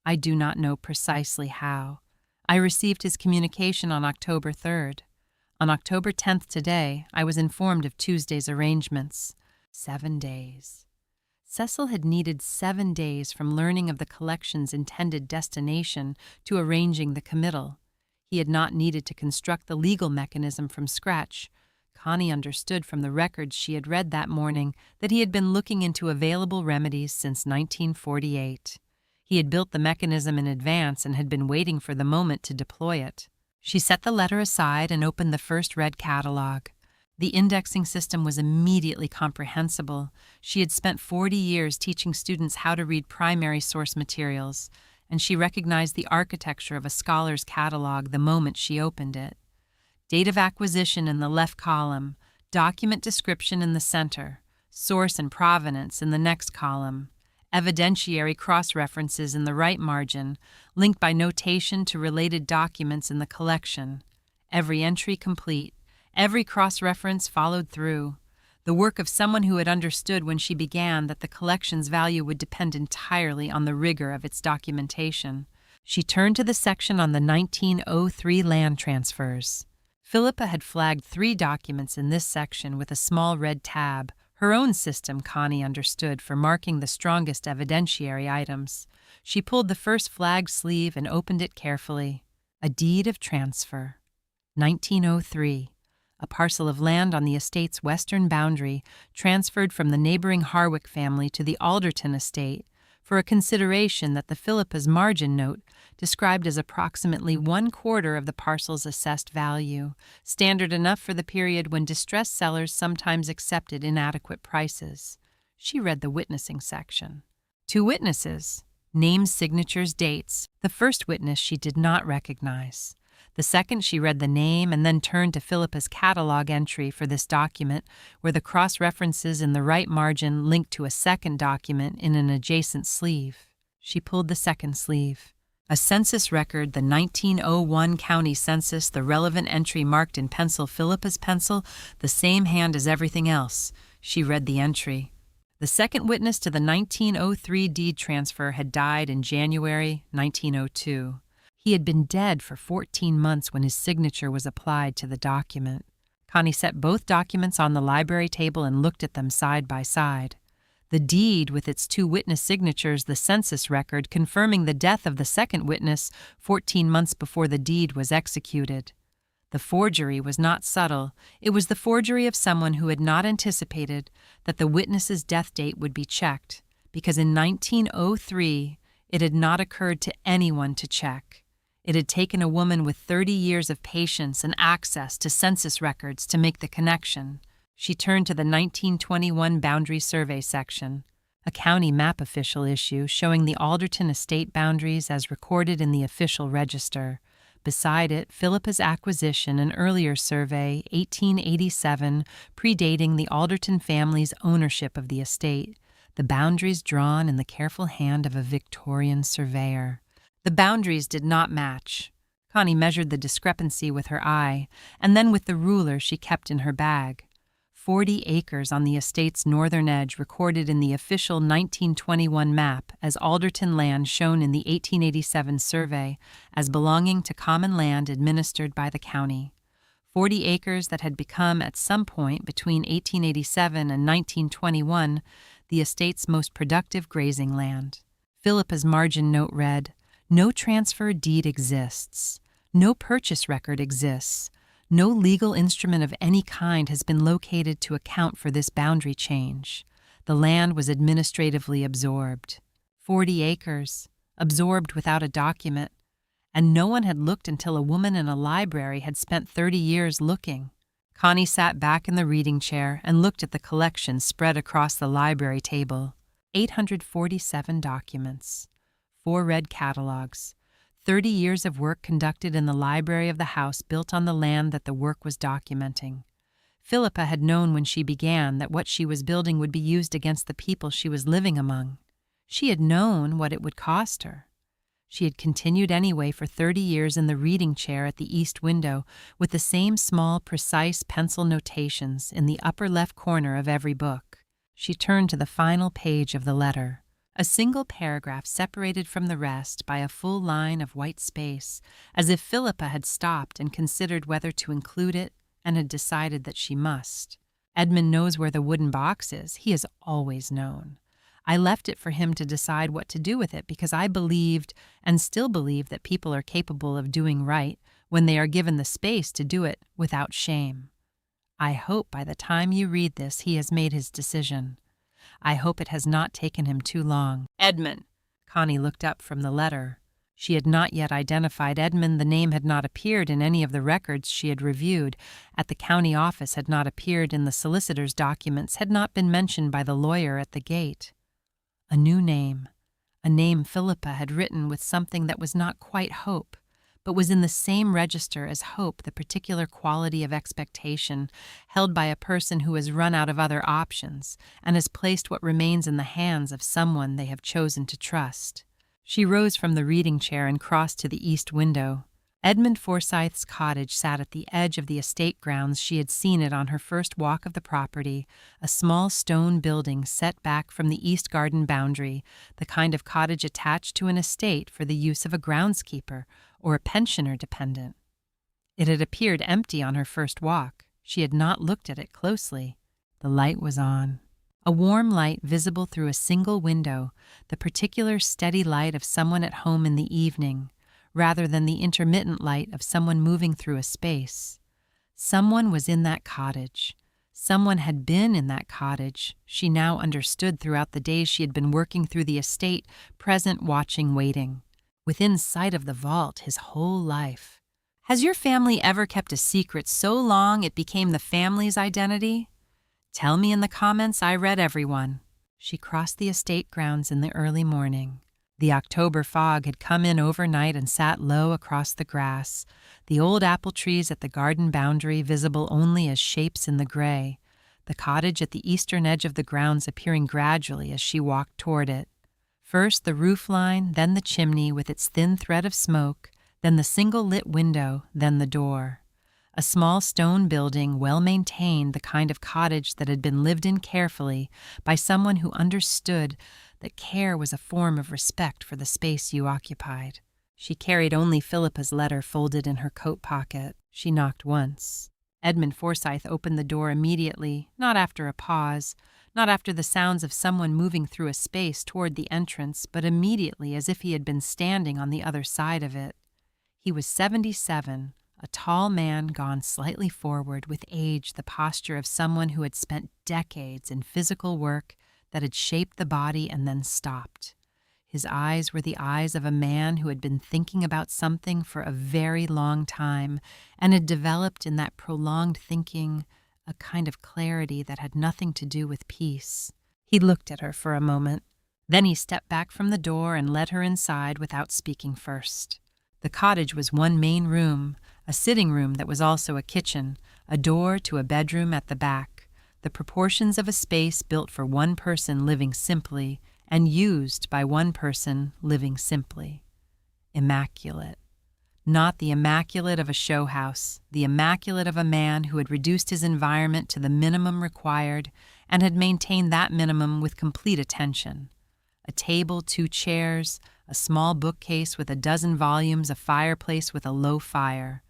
I do not know precisely how. I received his communication on October 3rd. On October 10th today, I was informed of Tuesday's arrangements. 7 days. Cecil had needed 7 days from learning of the collection's intended destination to arranging the committal. He had not needed to construct the legal mechanism from scratch. Connie understood from the records she had read that morning that he had been looking into available remedies since 1948. He had built the mechanism in advance and had been waiting for the moment to deploy it. She set the letter aside and opened the first red catalog. The indexing system was immediately comprehensible. She had spent 40 years teaching students how to read primary source materials, and she recognized the architecture of a scholar's catalog the moment she opened it. Date of acquisition in the left column, document description in the center, source and provenance in the next column, evidentiary cross-references in the right margin, linked by notation to related documents in the collection. Every entry complete. Every cross-reference followed through, the work of someone who had understood when she began that the collection's value would depend entirely on the rigor of its documentation. She turned to the section on the 1903 land transfers. Philippa had flagged 3 documents in this section with a small red tab, her own system, Connie understood, for marking the strongest evidentiary items. She pulled the first flagged sleeve and opened it carefully. A deed of transfer. 1903. A parcel of land on the estate's western boundary transferred from the neighboring Harwick family to the Alderton estate for a consideration that the Philippa's margin note described as approximately 1/4 of the parcel's assessed value, standard enough for the period when distressed sellers sometimes accepted inadequate prices. She read the witnessing section. 2 witnesses, names, signatures, dates. The first witness she did not recognize. The second, she read the name and then turned to Philippa's catalog entry for this document, where the cross-references in the right margin linked to a second document in an adjacent sleeve. She pulled the second sleeve. A census record, the 1901 county census, the relevant entry marked in pencil, Philippa's pencil, the same hand as everything else. She read the entry. The second witness to the 1903 deed transfer had died in January 1902. He had been dead for 14 months when his signature was applied to the document. Connie set both documents on the library table and looked at them side by side. The deed with its 2 witness signatures, the census record confirming the death of the second witness 14 months before the deed was executed. The forgery was not subtle. It was the forgery of someone who had not anticipated that the witness's death date would be checked, because in 1903 it had not occurred to anyone to check. It had taken a woman with 30 years of patience and access to census records to make the connection. She turned to the 1921 Boundary Survey section, a county map official issue showing the Alderton estate boundaries as recorded in the official register. Beside it, Philippa's acquisition, an earlier survey, 1887, predating the Alderton family's ownership of the estate, the boundaries drawn in the careful hand of a Victorian surveyor. The boundaries did not match. Connie measured the discrepancy with her eye, and then with the ruler she kept in her bag. 40 acres on the estate's northern edge recorded in the official 1921 map as Alderton land shown in the 1887 survey as belonging to common land administered by the county. 40 acres that had become at some point between 1887 and 1921 the estate's most productive grazing land. Philippa's margin note read, "No transfer deed exists. No purchase record exists. No legal instrument of any kind has been located to account for this boundary change. The land was administratively absorbed." 40 acres, absorbed without a document, and no one had looked until a woman in a library had spent 30 years looking. Connie sat back in the reading chair and looked at the collection spread across the library table. 847 documents, 4 red catalogs, 30 years of work conducted in the library of the house built on the land that the work was documenting. Philippa had known when she began that what she was building would be used against the people she was living among. She had known what it would cost her. She had continued anyway for 30 years in the reading chair at the east window with the same small, precise pencil notations in the upper left corner of every book. She turned to the final page of the letter. A single paragraph separated from the rest by a full line of white space, as if Philippa had stopped and considered whether to include it and had decided that she must. "Edmund knows where the wooden box is. He has always known. I left it for him to decide what to do with it because I believed and still believe that people are capable of doing right when they are given the space to do it without shame. I hope by the time you read this he has made his decision. I hope it has not taken him too long. Edmund." Connie looked up from the letter. She had not yet identified Edmund. The name had not appeared in any of the records she had reviewed. At the county office had not appeared in the solicitor's documents, had not been mentioned by the lawyer at the gate. A new name, a name Philippa had written with something that was not quite hope, but was in the same register as hope, the particular quality of expectation held by a person who has run out of other options and has placed what remains in the hands of someone they have chosen to trust. She rose from the reading chair and crossed to the east window. Edmund Forsythe's cottage sat at the edge of the estate grounds. She had seen it on her first walk of the property, a small stone building set back from the east garden boundary, the kind of cottage attached to an estate for the use of a groundskeeper or a pensioner dependent. It had appeared empty on her first walk. She had not looked at it closely. The light was on. A warm light visible through a single window, the particular steady light of someone at home in the evening, rather than the intermittent light of someone moving through a space. Someone was in that cottage. Someone had been in that cottage. She now understood throughout the days she had been working through the estate, present, watching, waiting. Within sight of the vault his whole life. Has your family ever kept a secret so long it became the family's identity? Tell me in the comments. I read everyone. She crossed the estate grounds in the early morning. The October fog had come in overnight and sat low across the grass, the old apple trees at the garden boundary visible only as shapes in the gray, the cottage at the eastern edge of the grounds appearing gradually as she walked toward it. First the roof line, then the chimney with its thin thread of smoke, then the single-lit window, then the door. A small stone building, well-maintained, the kind of cottage that had been lived in carefully by someone who understood that care was a form of respect for the space you occupied. She carried only Philippa's letter folded in her coat pocket. She knocked once. Edmund Forsythe opened the door immediately, not after a pause, not after the sounds of someone moving through a space toward the entrance, but immediately as if he had been standing on the other side of it. He was 77, a tall man gone slightly forward, with age the posture of someone who had spent decades in physical work that had shaped the body and then stopped. His eyes were the eyes of a man who had been thinking about something for a very long time and had developed in that prolonged thinking a kind of clarity that had nothing to do with peace. He looked at her for a moment. Then he stepped back from the door and led her inside without speaking first. The cottage was one main room, a sitting room that was also a kitchen, a door to a bedroom at the back, the proportions of a space built for one person living simply and used by one person living simply. Immaculate. Not the immaculate of a show house, the immaculate of a man who had reduced his environment to the minimum required and had maintained that minimum with complete attention. A table, 2 chairs, a small bookcase with a dozen volumes, a fireplace with a low fire.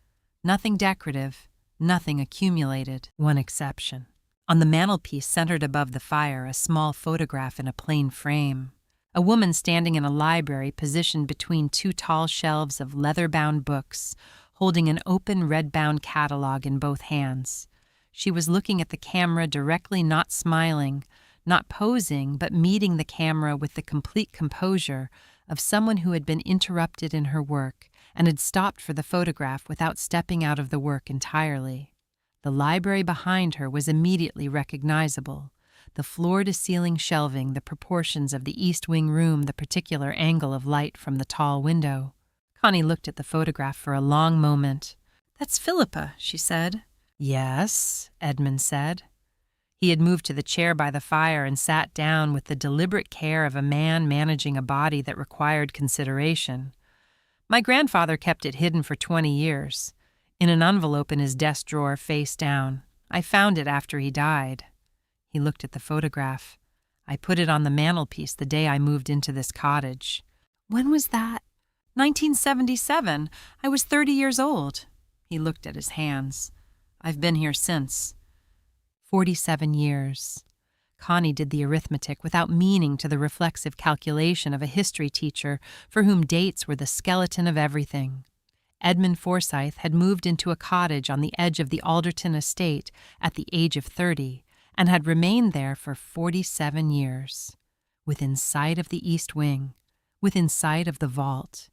Nothing decorative, nothing accumulated, one exception. On the mantelpiece centered above the fire, a small photograph in a plain frame. A woman standing in a library positioned between 2 tall shelves of leather-bound books, holding an open red-bound catalog in both hands. She was looking at the camera directly, not smiling, not posing, but meeting the camera with the complete composure of someone who had been interrupted in her work and had stopped for the photograph without stepping out of the work entirely. The library behind her was immediately recognizable. The floor-to-ceiling shelving, the proportions of the east wing room, the particular angle of light from the tall window. Connie looked at the photograph for a long moment. "That's Philippa," she said. "Yes," Edmund said. He had moved to the chair by the fire and sat down with the deliberate care of a man managing a body that required consideration. "My grandfather kept it hidden for 20 years. In an envelope in his desk drawer face down. I found it after he died." He looked at the photograph. "I put it on the mantelpiece the day I moved into this cottage." "When was that?" 1977. I was 30 years old." He looked at his hands. "I've been here since." 47 years. Connie did the arithmetic without meaning to the reflexive calculation of a history teacher for whom dates were the skeleton of everything. Edmund Forsythe had moved into a cottage on the edge of the Alderton estate at the age of 30 and had remained there for 47 years. Within sight of the east wing, within sight of the vault.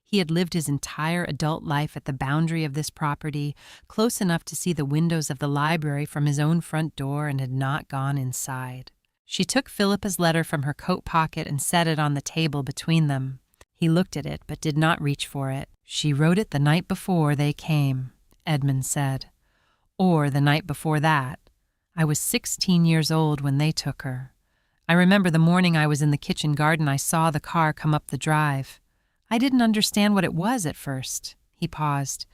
He had lived his entire adult life at the boundary of this property, close enough to see the windows of the library from his own front door, and had not gone inside. She took Philippa's letter from her coat pocket and set it on the table between them. He looked at it but did not reach for it. "She wrote it the night before they came," Edmund said. "Or the night before that. I was 16 years old when they took her. I remember the morning I was in the kitchen garden I saw the car come up the drive. I didn't understand what it was at first." He paused.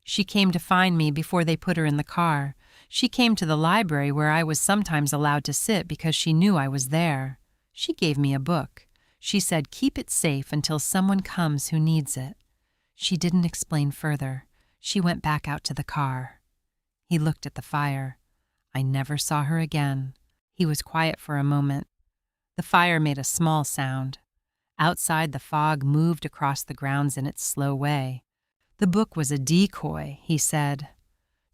"She came to find me before they put her in the car. She came to the library where I was sometimes allowed to sit because she knew I was there. She gave me a book. She said, 'Keep it safe until someone comes who needs it.' She didn't explain further. She went back out to the car." He looked at the fire. "I never saw her again." He was quiet for a moment. The fire made a small sound. Outside, the fog moved across the grounds in its slow way. "The book was a decoy," he said.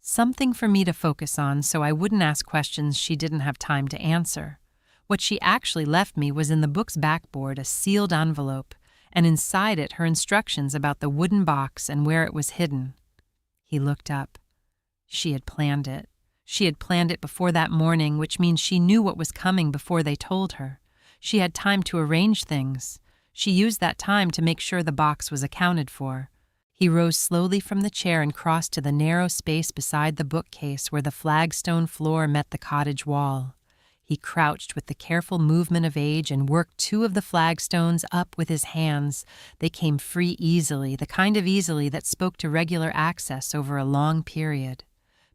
"Something for me to focus on so I wouldn't ask questions she didn't have time to answer. What she actually left me was in the book's backboard a sealed envelope, and inside it her instructions about the wooden box and where it was hidden." He looked up. She had planned it. She had planned it before that morning, which means she knew what was coming before they told her. She had time to arrange things. She used that time to make sure the box was accounted for. He rose slowly from the chair and crossed to the narrow space beside the bookcase where the flagstone floor met the cottage wall. He crouched with the careful movement of age and worked 2 of the flagstones up with his hands. They came free easily, the kind of easily that spoke to regular access over a long period.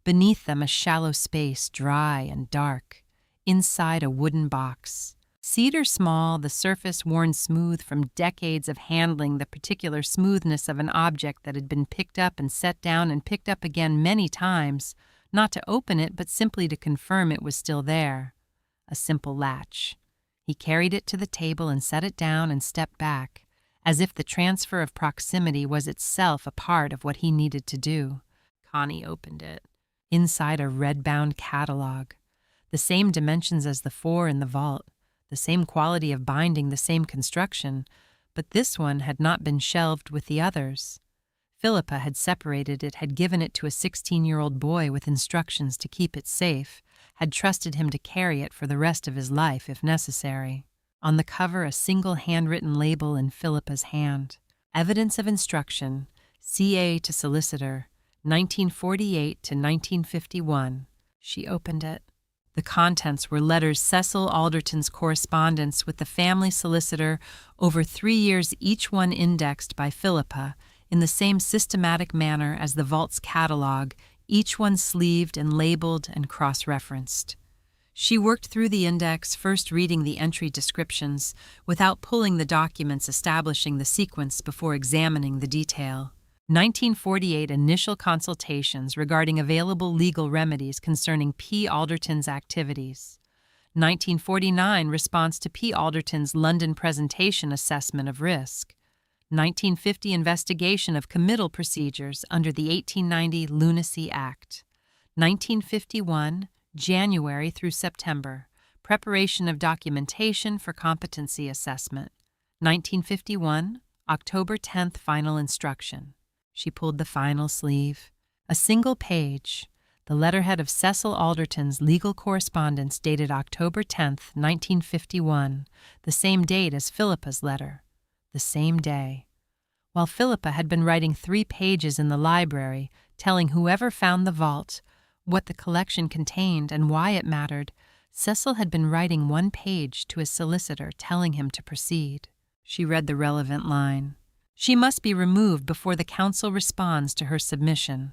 Beneath them a shallow space, dry and dark. Inside a wooden box. Cedar small, the surface worn smooth from decades of handling the particular smoothness of an object that had been picked up and set down and picked up again many times, not to open it but simply to confirm it was still there. A simple latch. He carried it to the table and set it down and stepped back, as if the transfer of proximity was itself a part of what he needed to do. Connie opened it. Inside a red-bound catalog. The same dimensions as the 4 in the vault. The same quality of binding, the same construction, but this one had not been shelved with the others. Philippa had separated it, had given it to a 16-year-old boy with instructions to keep it safe, had trusted him to carry it for the rest of his life if necessary. On the cover, a single handwritten label in Philippa's hand. Evidence of instruction, CA to solicitor, 1948 to 1951. She opened it. The contents were letters Cecil Alderton's correspondence with the family solicitor over 3 years, each one indexed by Philippa in the same systematic manner as the vault's catalog, each one sleeved and labeled and cross-referenced. She worked through the index, first reading the entry descriptions, without pulling the documents establishing the sequence before examining the detail. 1948 initial consultations regarding available legal remedies concerning P. Alderton's activities. 1949 response to P. Alderton's London presentation assessment of risk. 1950 investigation of committal procedures under the 1890 Lunacy Act. 1951 January through September, preparation of documentation for competency assessment. 1951 October 10th final instruction. She pulled the final sleeve. A single page, the letterhead of Cecil Alderton's legal correspondence dated October 10th, 1951, the same date as Philippa's letter, the same day. While Philippa had been writing 3 pages in the library, telling whoever found the vault what the collection contained and why it mattered, Cecil had been writing 1 page to his solicitor telling him to proceed. She read the relevant line. She must be removed before the counsel responds to her submission.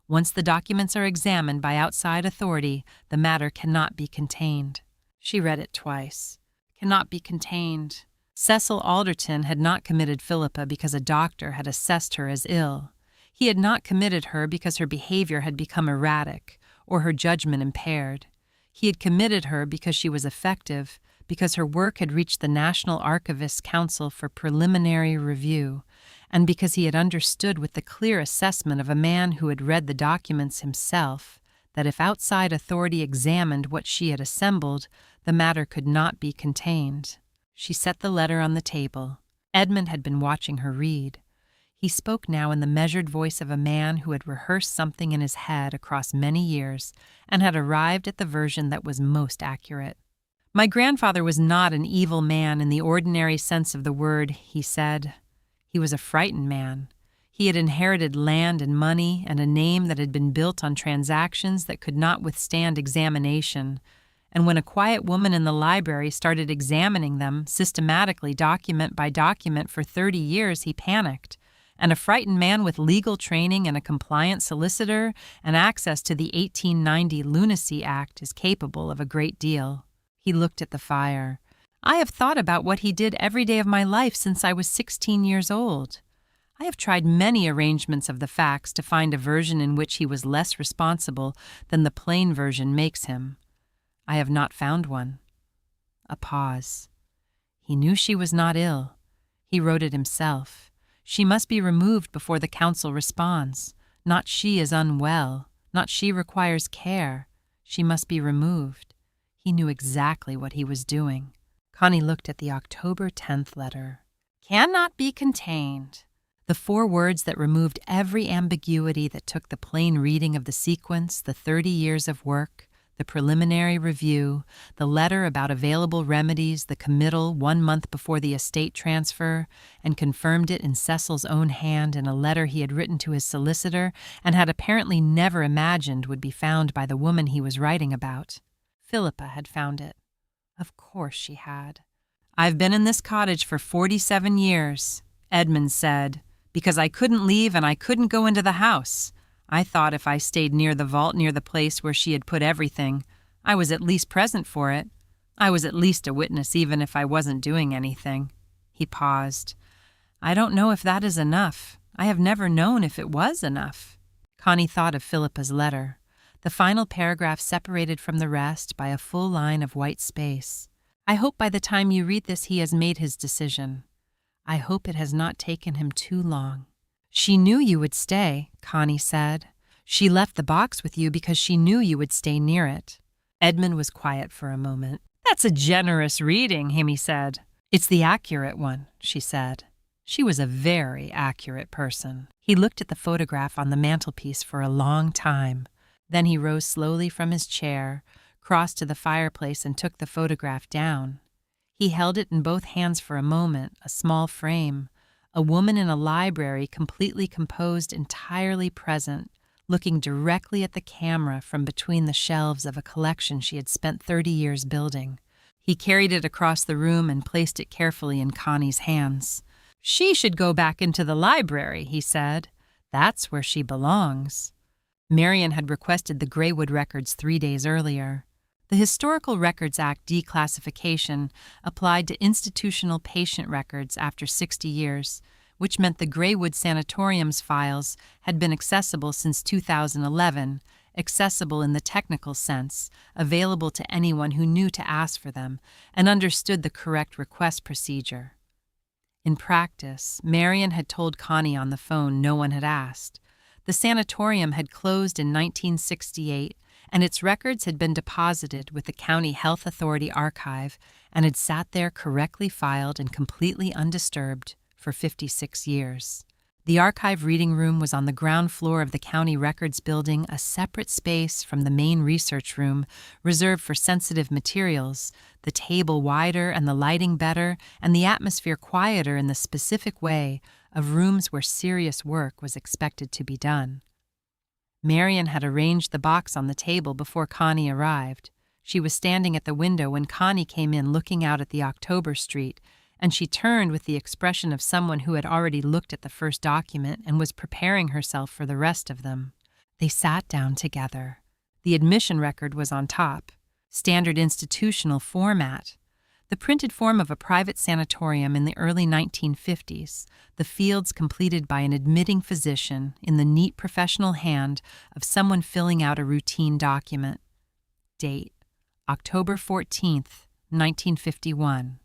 Once the documents are examined by outside authority, the matter cannot be contained. She read it twice. Cannot be contained. Cecil Alderton had not committed Philippa because a doctor had assessed her as ill. He had not committed her because her behavior had become erratic or her judgment impaired. He had committed her because she was effective, because her work had reached the National Archivist's Council for preliminary review, and because he had understood with the clear assessment of a man who had read the documents himself that if outside authority examined what she had assembled, the matter could not be contained. She set the letter on the table. Edmund had been watching her read. He spoke now in the measured voice of a man who had rehearsed something in his head across many years and had arrived at the version that was most accurate. My grandfather was not an evil man in the ordinary sense of the word, he said. He was a frightened man. He had inherited land and money and a name that had been built on transactions that could not withstand examination, and when a quiet woman in the library started examining them systematically, document by document for 30 years, he panicked. And a frightened man with legal training and a compliant solicitor and access to the 1890 Lunacy Act is capable of a great deal. He looked at the fire. I have thought about what he did every day of my life since I was 16 years old. I have tried many arrangements of the facts to find a version in which he was less responsible than the plain version makes him. I have not found one. A pause. He knew she was not ill. He wrote it himself. She must be removed before the counsel responds. Not she is unwell. Not she requires care. She must be removed. He knew exactly what he was doing. Connie looked at the October 10th letter. Cannot be contained. The 4 words that removed every ambiguity that took the plain reading of the sequence, the 30 years of work, the preliminary review, the letter about available remedies, the committal 1 month before the estate transfer, and confirmed it in Cecil's own hand in a letter he had written to his solicitor and had apparently never imagined would be found by the woman he was writing about. Philippa had found it. Of course she had. I've been in this cottage for 47 years, Edmund said, because I couldn't leave and I couldn't go into the house. I thought if I stayed near the vault, near the place where she had put everything, I was at least present for it. I was at least a witness even if I wasn't doing anything." He paused. "I don't know if that is enough. I have never known if it was enough." Connie thought of Philippa's letter, the final paragraph separated from the rest by a full line of white space. "I hope by the time you read this he has made his decision. I hope it has not taken him too long." "She knew you would stay," Connie said. "She left the box with you because she knew you would stay near it." Edmund was quiet for a moment. "That's a generous reading," he said. "It's the accurate one," she said. She was a very accurate person. He looked at the photograph on the mantelpiece for a long time. Then he rose slowly from his chair, crossed to the fireplace, and took the photograph down. He held it in both hands for a moment, a small frame, a woman in a library completely composed, entirely present, looking directly at the camera from between the shelves of a collection she had spent 30 years building. He carried it across the room and placed it carefully in Connie's hands. "She should go back into the library," he said. "That's where she belongs." Marion had requested the Greywood records 3 days earlier. The Historical Records Act declassification applied to institutional patient records after 60 years, which meant the Greywood Sanatorium's files had been accessible since 2011, accessible in the technical sense, available to anyone who knew to ask for them and understood the correct request procedure. In practice, Marion had told Connie on the phone no one had asked. The sanatorium had closed in 1968, and its records had been deposited with the County Health Authority archive and had sat there correctly filed and completely undisturbed for 56 years. The archive reading room was on the ground floor of the county records building, a separate space from the main research room reserved for sensitive materials, the table wider and the lighting better and the atmosphere quieter in the specific way of rooms where serious work was expected to be done. Marion had arranged the box on the table before Connie arrived. She was standing at the window when Connie came in looking out at the October Street, and she turned with the expression of someone who had already looked at the first document and was preparing herself for the rest of them. They sat down together. The admission record was on top. Standard institutional format. The printed form of a private sanatorium in the early 1950s, the fields completed by an admitting physician in the neat professional hand of someone filling out a routine document. Date: October 14th, 1951.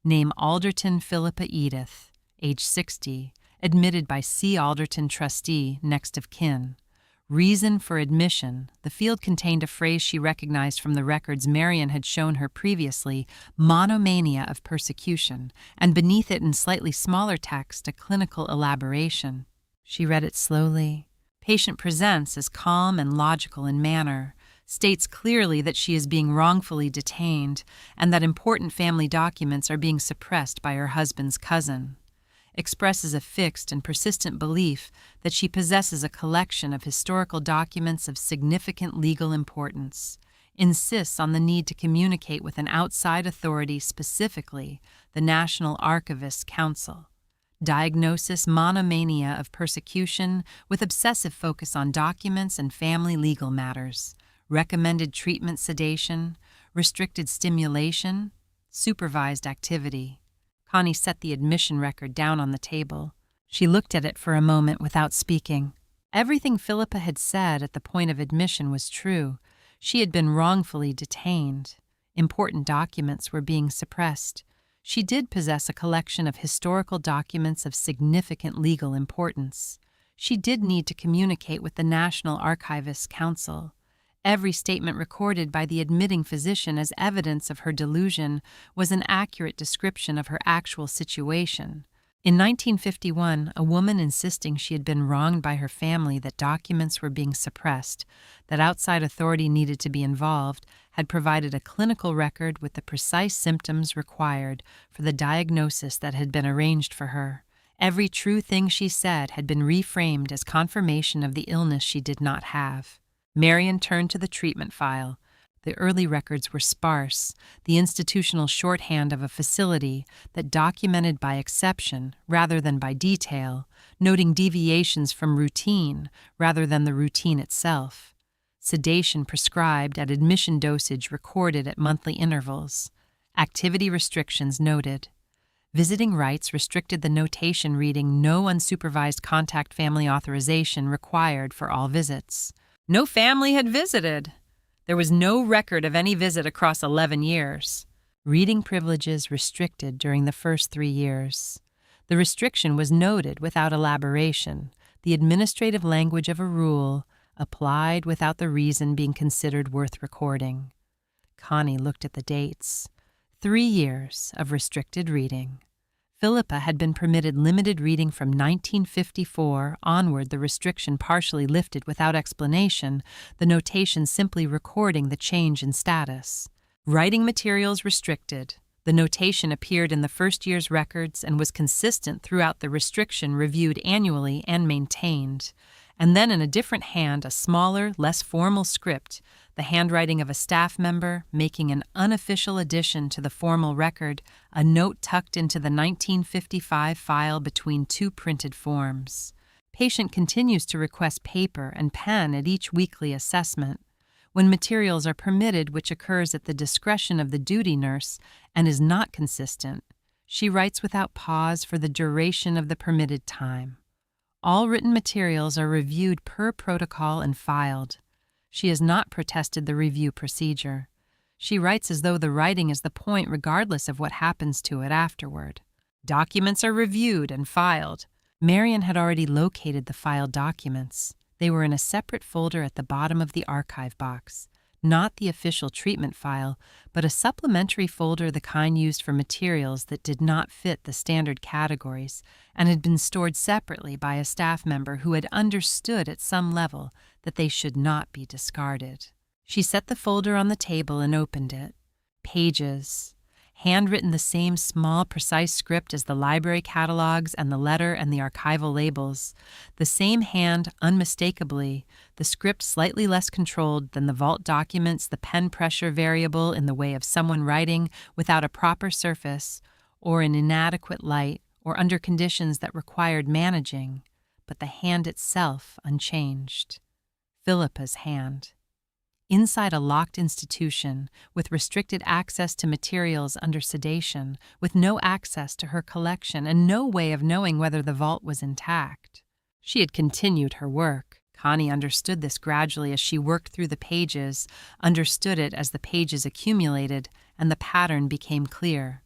Name: Alderton Philippa Edith. Age 60. Admitted by C. Alderton trustee, next of kin. Reason for admission: the field contained a phrase she recognized from the records Marion had shown her previously, monomania of persecution, and beneath it in slightly smaller text a clinical elaboration. She read it slowly. Patient presents as calm and logical in manner, states clearly that she is being wrongfully detained and that important family documents are being suppressed by her husband's cousin. Expresses a fixed and persistent belief that she possesses a collection of historical documents of significant legal importance. Insists on the need to communicate with an outside authority, specifically the National Archivist's Council. Diagnosis: monomania of persecution with obsessive focus on documents and family legal matters. Recommended treatment: sedation, restricted stimulation, supervised activity. Connie set the admission record down on the table. She looked at it for a moment without speaking. Everything Philippa had said at the point of admission was true. She had been wrongfully detained. Important documents were being suppressed. She did possess a collection of historical documents of significant legal importance. She did need to communicate with the National Archivist's Council. Every statement recorded by the admitting physician as evidence of her delusion was an accurate description of her actual situation. In 1951, a woman insisting she had been wronged by her family, that documents were being suppressed, that outside authority needed to be involved, had provided a clinical record with the precise symptoms required for the diagnosis that had been arranged for her. Every true thing she said had been reframed as confirmation of the illness she did not have. Marion turned to the treatment file. The early records were sparse, the institutional shorthand of a facility that documented by exception rather than by detail, noting deviations from routine rather than the routine itself. sedation prescribed at admission dosage recorded at monthly intervals, activity restrictions noted. Visiting rights restricted the notation reading no unsupervised contact family authorization required for all visits. No family had visited. There was no record of any visit across 11 years. Reading privileges restricted during the first 3 years. The restriction was noted without elaboration, the administrative language of a rule applied without the reason being considered worth recording. Connie looked at the dates. 3 years of restricted reading. Philippa had been permitted limited reading from 1954 onward, the restriction partially lifted without explanation, the notation simply recording the change in status. Writing materials restricted. The notation appeared in the first year's records and was consistent throughout the restriction, reviewed annually and maintained. And then in a different hand, a smaller, less formal script, the handwriting of a staff member, making an unofficial addition to the formal record, a note tucked into the 1955 file between 2 printed forms. Patient continues to request paper and pen at each weekly assessment. When materials are permitted, which occurs at the discretion of the duty nurse and is not consistent, she writes without pause for the duration of the permitted time. All written materials are reviewed per protocol and filed. She has not protested the review procedure. She writes as though the writing is the point regardless of what happens to it afterward. Documents are reviewed and filed. Marion had already located the filed documents. They were in a separate folder at the bottom of the archive box. Not the official treatment file, but a supplementary folder, the kind used for materials that did not fit the standard categories and had been stored separately by a staff member who had understood at some level that they should not be discarded. She set the folder on the table and opened it. Pages. Handwritten the same small, precise script as the library catalogs and the letter and the archival labels. The same hand, unmistakably, the script slightly less controlled than the vault documents, the pen pressure variable in the way of someone writing without a proper surface, or in inadequate light, or under conditions that required managing, but the hand itself unchanged. Philippa's hand. Inside a locked institution, with restricted access to materials under sedation, with no access to her collection and no way of knowing whether the vault was intact. She had continued her work. Connie understood this gradually as she worked through the pages, understood it as the pages accumulated, and the pattern became clear.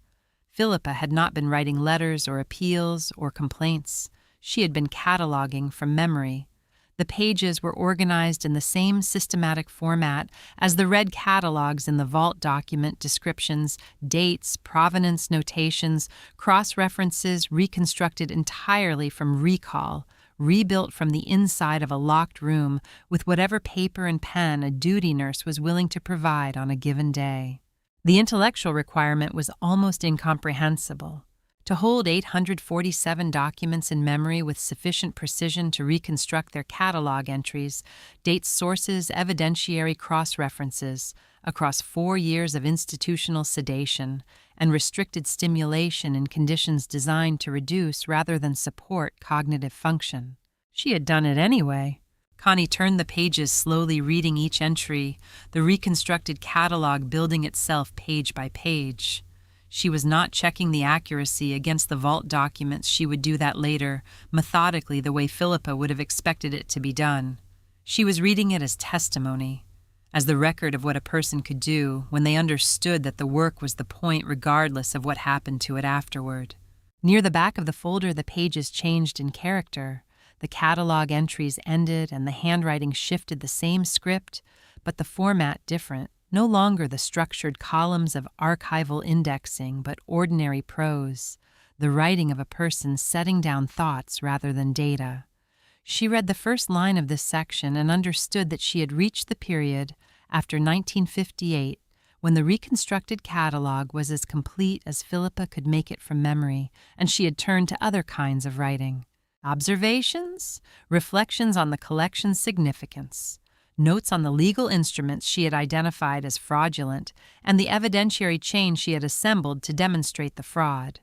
Philippa had not been writing letters or appeals or complaints. She had been cataloging from memory. The pages were organized in the same systematic format as the red catalogs in the vault document, descriptions, dates, provenance notations, cross-references reconstructed entirely from recall, rebuilt from the inside of a locked room with whatever paper and pen a duty nurse was willing to provide on a given day. The intellectual requirement was almost incomprehensible. To hold 847 documents in memory with sufficient precision to reconstruct their catalog entries, date sources, evidentiary cross-references across 4 years of institutional sedation and restricted stimulation in conditions designed to reduce rather than support cognitive function. She had done it anyway. Connie turned the pages, slowly reading each entry, the reconstructed catalog building itself page by page. She was not checking the accuracy against the vault documents. She would do that later, methodically, the way Philippa would have expected it to be done. She was reading it as testimony, as the record of what a person could do when they understood that the work was the point regardless of what happened to it afterward. Near the back of the folder, the pages changed in character. The catalog entries ended and the handwriting shifted, the same script, but the format different. No longer the structured columns of archival indexing, but ordinary prose, the writing of a person setting down thoughts rather than data. She read the first line of this section and understood that she had reached the period after 1958 when the reconstructed catalog was as complete as Philippa could make it from memory, and she had turned to other kinds of writing. Observations, reflections on the collection's significance, notes on the legal instruments she had identified as fraudulent, and the evidentiary chain she had assembled to demonstrate the fraud.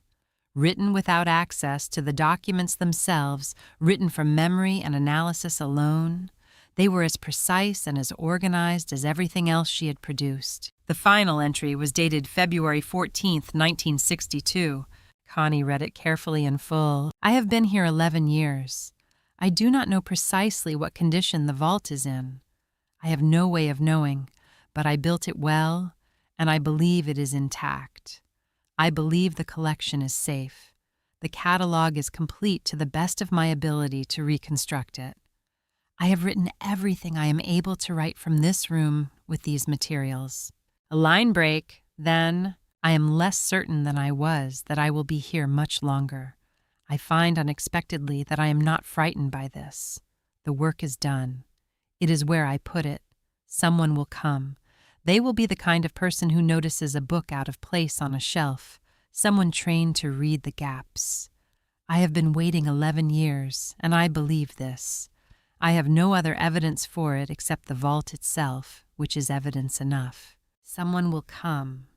Written without access to the documents themselves, written from memory and analysis alone, They were as precise and as organized as everything else she had produced. The final entry was dated February 14th, 1962. Connie read it carefully in full. I have been here 11 years. I do not know precisely what condition the vault is in. I have no way of knowing, but I built it well, and I believe it is intact. I believe the collection is safe. The catalog is complete to the best of my ability to reconstruct it. I have written everything I am able to write from this room with these materials. A line break, then. I am less certain than I was that I will be here much longer. I find unexpectedly that I am not frightened by this. The work is done. It is where I put it. Someone will come. They will be the kind of person who notices a book out of place on a shelf, someone trained to read the gaps. I have been waiting 11 years, and I believe this. I have no other evidence for it except the vault itself, which is evidence enough. Someone will come.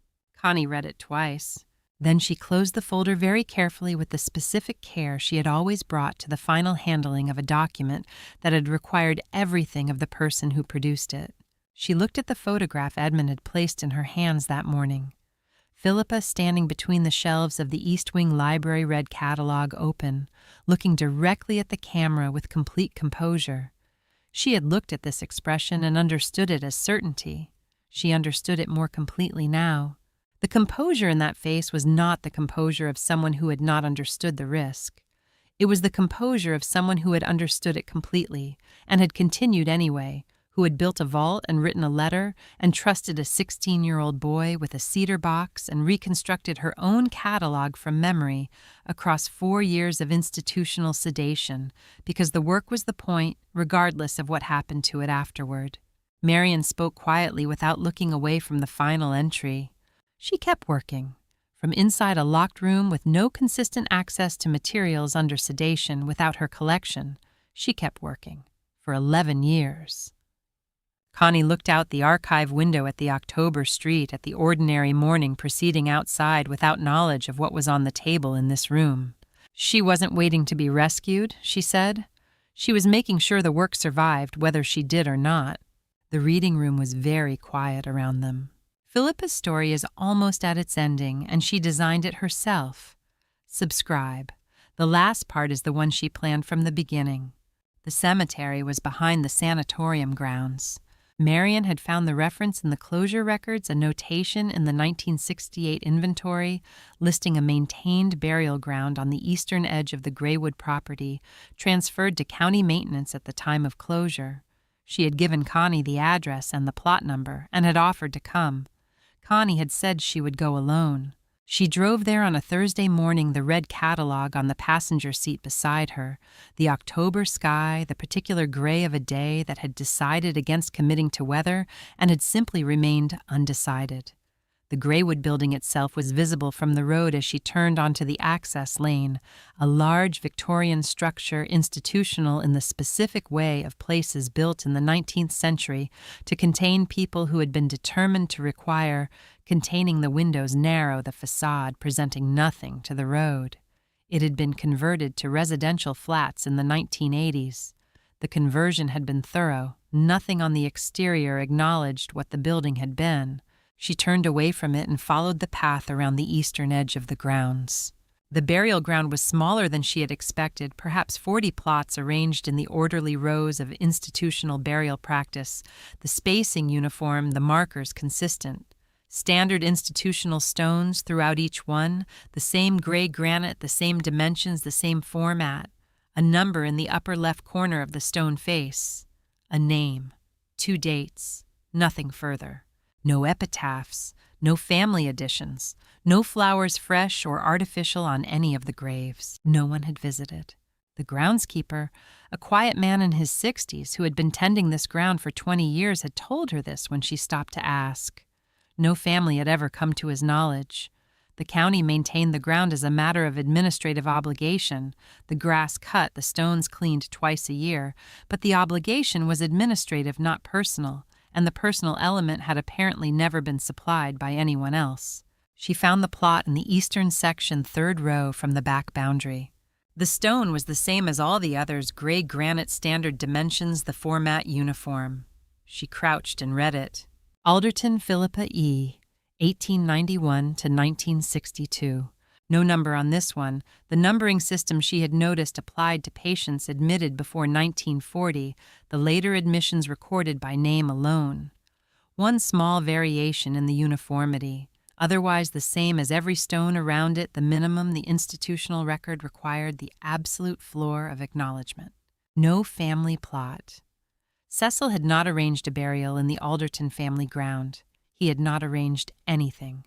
Connie read it twice. Then she closed the folder very carefully with the specific care she had always brought to the final handling of a document that had required everything of the person who produced it. She looked at the photograph Edmund had placed in her hands that morning. Philippa standing between the shelves of the East Wing Library read catalog open, looking directly at the camera with complete composure. She had looked at this expression and understood it as certainty. She understood it more completely now. The composure in that face was not the composure of someone who had not understood the risk. It was the composure of someone who had understood it completely and had continued anyway, who had built a vault and written a letter and trusted a 16-year-old boy with a cedar box and reconstructed her own catalog from memory across 4 years of institutional sedation because the work was the point, regardless of what happened to it afterward. Marian spoke quietly without looking away from the final entry. She kept working. From inside a locked room with no consistent access to materials under sedation without her collection, she kept working. For 11 years. Connie looked out the archive window at the October street at the ordinary morning proceeding outside without knowledge of what was on the table in this room. She wasn't waiting to be rescued, she said. She was making sure the work survived, whether she did or not. The reading room was very quiet around them. Philippa's story is almost at its ending, and she designed it herself. Subscribe. The last part is the one she planned from the beginning. The cemetery was behind the sanatorium grounds. Marian had found the reference in the closure records, a notation in the 1968 inventory listing a maintained burial ground on the eastern edge of the Graywood property, transferred to county maintenance at the time of closure. She had given Connie the address and the plot number and had offered to come. Connie had said she would go alone. She drove there on a Thursday morning, the red catalog on the passenger seat beside her, the October sky, the particular gray of a day that had decided against committing to weather and had simply remained undecided. The Graywood building itself was visible from the road as she turned onto the access lane, a large Victorian structure institutional in the specific way of places built in the 19th century to contain people who had been determined to require, containing the windows narrow, the facade presenting nothing to the road. It had been converted to residential flats in the 1980s. The conversion had been thorough. Nothing on the exterior acknowledged what the building had been. She turned away from it and followed the path around the eastern edge of the grounds. The burial ground was smaller than she had expected, perhaps 40 plots arranged in the orderly rows of institutional burial practice, the spacing uniform, the markers consistent. Standard institutional stones throughout each one, the same gray granite, the same dimensions, the same format. A number in the upper left corner of the stone face. A name. 2 dates. Nothing further. No epitaphs, no family additions, no flowers fresh or artificial on any of the graves. No one had visited. The groundskeeper, a quiet man in his 60s who had been tending this ground for 20 years, had told her this when she stopped to ask. No family had ever come to his knowledge. The county maintained the ground as a matter of administrative obligation, the grass cut, the stones cleaned twice a year, but the obligation was administrative, not personal, and the personal element had apparently never been supplied by anyone else. She found the plot in the eastern section, 3rd row from the back boundary. The stone was the same as all the others, gray granite, standard dimensions, the format uniform. She crouched and read it. Alderton Philippa E., 1891 to 1962. No number on this one. The numbering system she had noticed applied to patients admitted before 1940, the later admissions recorded by name alone. One small variation in the uniformity. Otherwise the same as every stone around it, the minimum the institutional record required, the absolute floor of acknowledgement. No family plot. Cecil had not arranged a burial in the Alderton family ground. He had not arranged anything.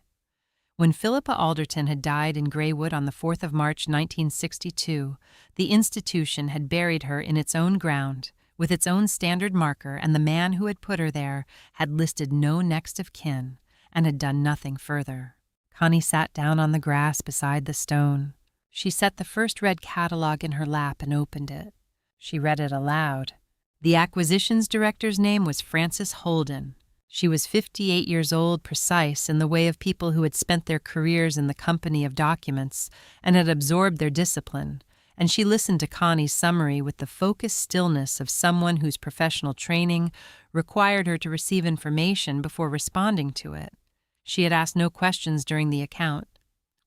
When Philippa Alderton had died in Greywood on the 4th of March 1962, the institution had buried her in its own ground, with its own standard marker, and the man who had put her there had listed no next of kin and had done nothing further. Connie sat down on the grass beside the stone. She set the first red catalog in her lap and opened it. She read it aloud. The acquisitions director's name was Frances Holden. She was 58 years old, precise in the way of people who had spent their careers in the company of documents and had absorbed their discipline, and she listened to Connie's summary with the focused stillness of someone whose professional training required her to receive information before responding to it. She had asked no questions during the account.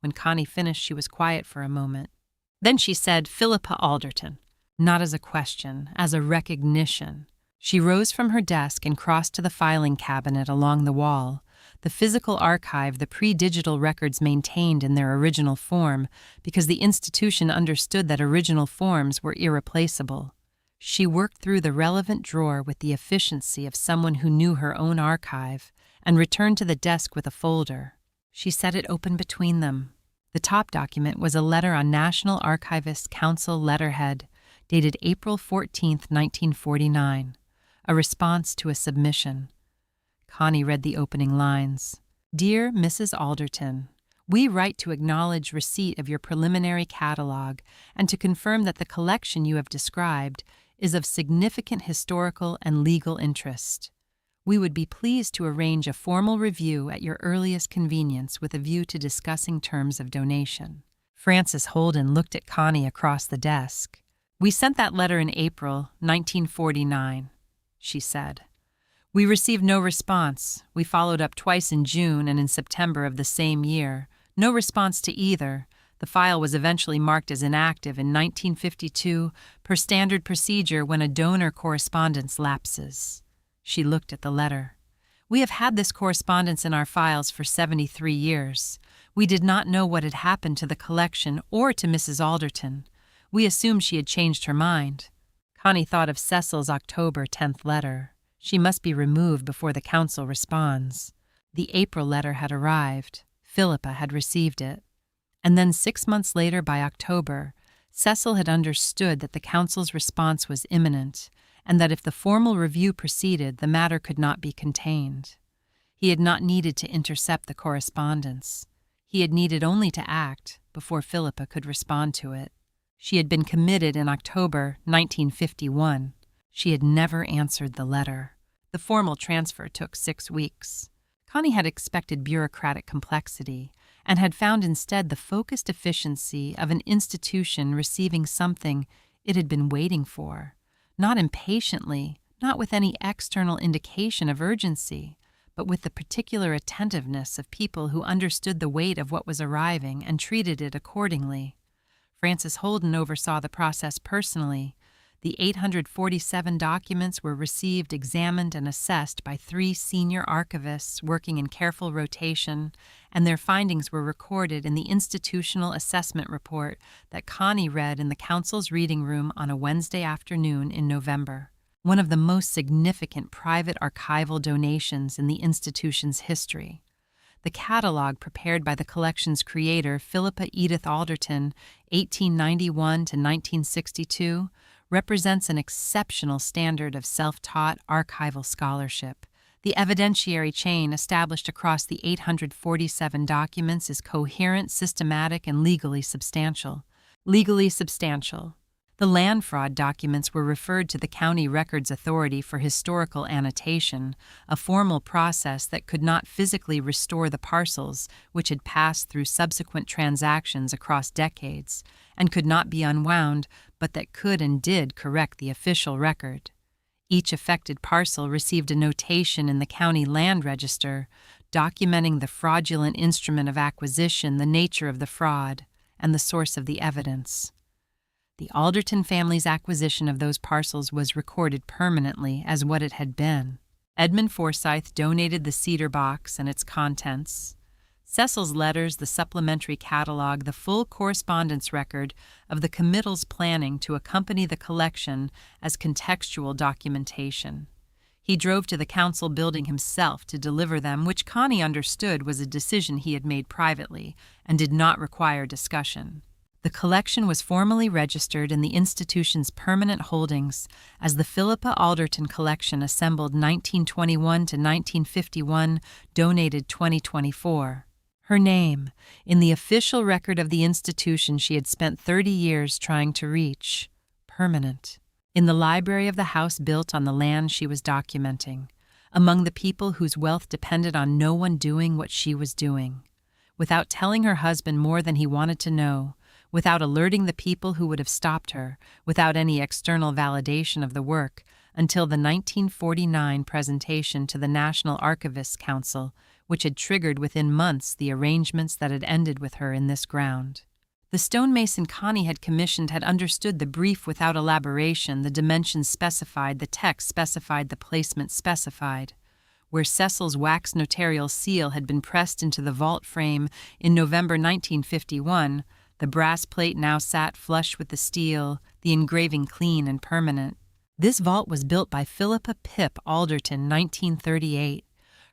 When Connie finished, she was quiet for a moment. Then she said, "Philippa Alderton," not as a question, as a recognition. She rose from her desk and crossed to the filing cabinet along the wall, the physical archive the pre-digital records maintained in their original form, because the institution understood that original forms were irreplaceable. She worked through the relevant drawer with the efficiency of someone who knew her own archive and returned to the desk with a folder. She set it open between them. The top document was a letter on National Archivist Council letterhead, dated April 14, 1949. A response to a submission. Connie read the opening lines. "Dear Mrs. Alderton, we write to acknowledge receipt of your preliminary catalog and to confirm that the collection you have described is of significant historical and legal interest. We would be pleased to arrange a formal review at your earliest convenience with a view to discussing terms of donation." Frances Holden looked at Connie across the desk. "We sent that letter in April 1949. She said. "We received no response. We followed up twice in June and in September of the same year. No response to either. The file was eventually marked as inactive in 1952 per standard procedure when a donor correspondence lapses." She looked at the letter. "We have had this correspondence in our files for 73 years. We did not know what had happened to the collection or to Mrs. Alderton. We assumed she had changed her mind." Connie thought of Cecil's October 10th letter. She must be removed before the council responds. The April letter had arrived. Philippa had received it. And then 6 months later, by October, Cecil had understood that the council's response was imminent, and that if the formal review proceeded, the matter could not be contained. He had not needed to intercept the correspondence. He had needed only to act before Philippa could respond to it. She had been committed in October 1951. She had never answered the letter. The formal transfer took 6 weeks. Connie had expected bureaucratic complexity and had found instead the focused efficiency of an institution receiving something it had been waiting for, not impatiently, not with any external indication of urgency, but with the particular attentiveness of people who understood the weight of what was arriving and treated it accordingly. Frances Holden oversaw the process personally. The 847 documents were received, examined, and assessed by 3 senior archivists working in careful rotation, and their findings were recorded in the institutional assessment report that Connie read in the council's reading room on a Wednesday afternoon in November. One of the most significant private archival donations in the institution's history. The catalog prepared by the collection's creator, Philippa Edith Alderton, 1891 to 1962, represents an exceptional standard of self-taught archival scholarship. The evidentiary chain established across the 847 documents is coherent, systematic, and legally substantial. Legally substantial. The land fraud documents were referred to the County Records Authority for historical annotation, a formal process that could not physically restore the parcels which had passed through subsequent transactions across decades, and could not be unwound, but that could and did correct the official record. Each affected parcel received a notation in the county land register documenting the fraudulent instrument of acquisition, the nature of the fraud, and the source of the evidence. The Alderton family's acquisition of those parcels was recorded permanently as what it had been. Edmund Forsythe donated the cedar box and its contents. Cecil's letters, the supplementary catalog, the full correspondence record of the committal's planning to accompany the collection as contextual documentation. He drove to the council building himself to deliver them, which Connie understood was a decision he had made privately and did not require discussion. The collection was formally registered in the institution's permanent holdings as the Philippa Alderton Collection, assembled 1921 to 1951, donated 2024. Her name, in the official record of the institution she had spent 30 years trying to reach, permanent, in the library of the house built on the land she was documenting, among the people whose wealth depended on no one doing what she was doing. Without telling her husband more than he wanted to know, without alerting the people who would have stopped her, without any external validation of the work, until the 1949 presentation to the National Archivists' Council, which had triggered within months the arrangements that had ended with her in this ground. The stonemason Connie had commissioned had understood the brief without elaboration, the dimensions specified, the text specified, the placement specified. Where Cecil's wax notarial seal had been pressed into the vault frame in November 1951, the brass plate now sat flush with the steel, the engraving clean and permanent. This vault was built by Philippa Pipp Alderton, 1938.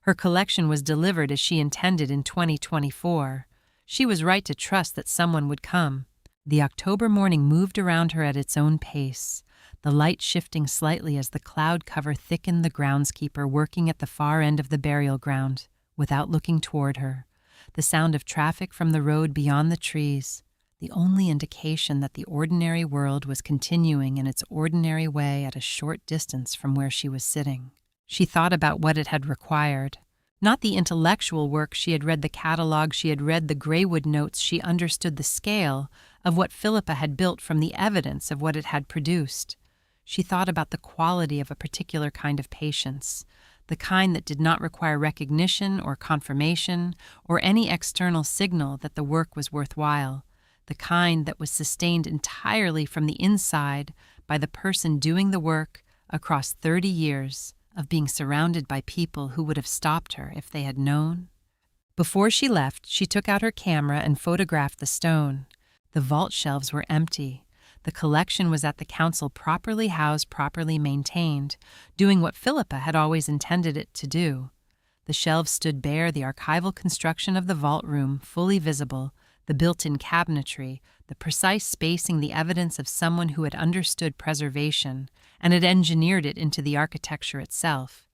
Her collection was delivered as she intended in 2024. She was right to trust that someone would come. The October morning moved around her at its own pace, the light shifting slightly as the cloud cover thickened, the groundskeeper working at the far end of the burial ground, without looking toward her, the sound of traffic from the road beyond the trees, the only indication that the ordinary world was continuing in its ordinary way at a short distance from where she was sitting. She thought about what it had required. Not the intellectual work. She had read the catalog, she had read the Greywood notes, she understood the scale of what Philippa had built from the evidence of what it had produced. She thought about the quality of a particular kind of patience, the kind that did not require recognition or confirmation or any external signal that the work was worthwhile, the kind that was sustained entirely from the inside by the person doing the work across 30 years of being surrounded by people who would have stopped her if they had known. Before she left, she took out her camera and photographed the stone. The vault shelves were empty. The collection was at the council, properly housed, properly maintained, doing what Philippa had always intended it to do. The shelves stood bare, the archival construction of the vault room fully visible, the built-in cabinetry, the precise spacing, the evidence of someone who had understood preservation and had engineered it into the architecture itself.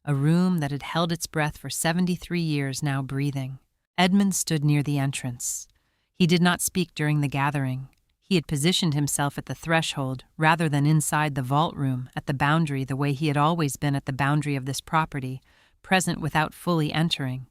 A room that had held its breath for 73 years, now breathing. Edmund stood near the entrance. He did not speak during the gathering. He had positioned himself at the threshold rather than inside the vault room, at the boundary, the way he had always been at the boundary of this property, present without fully entering.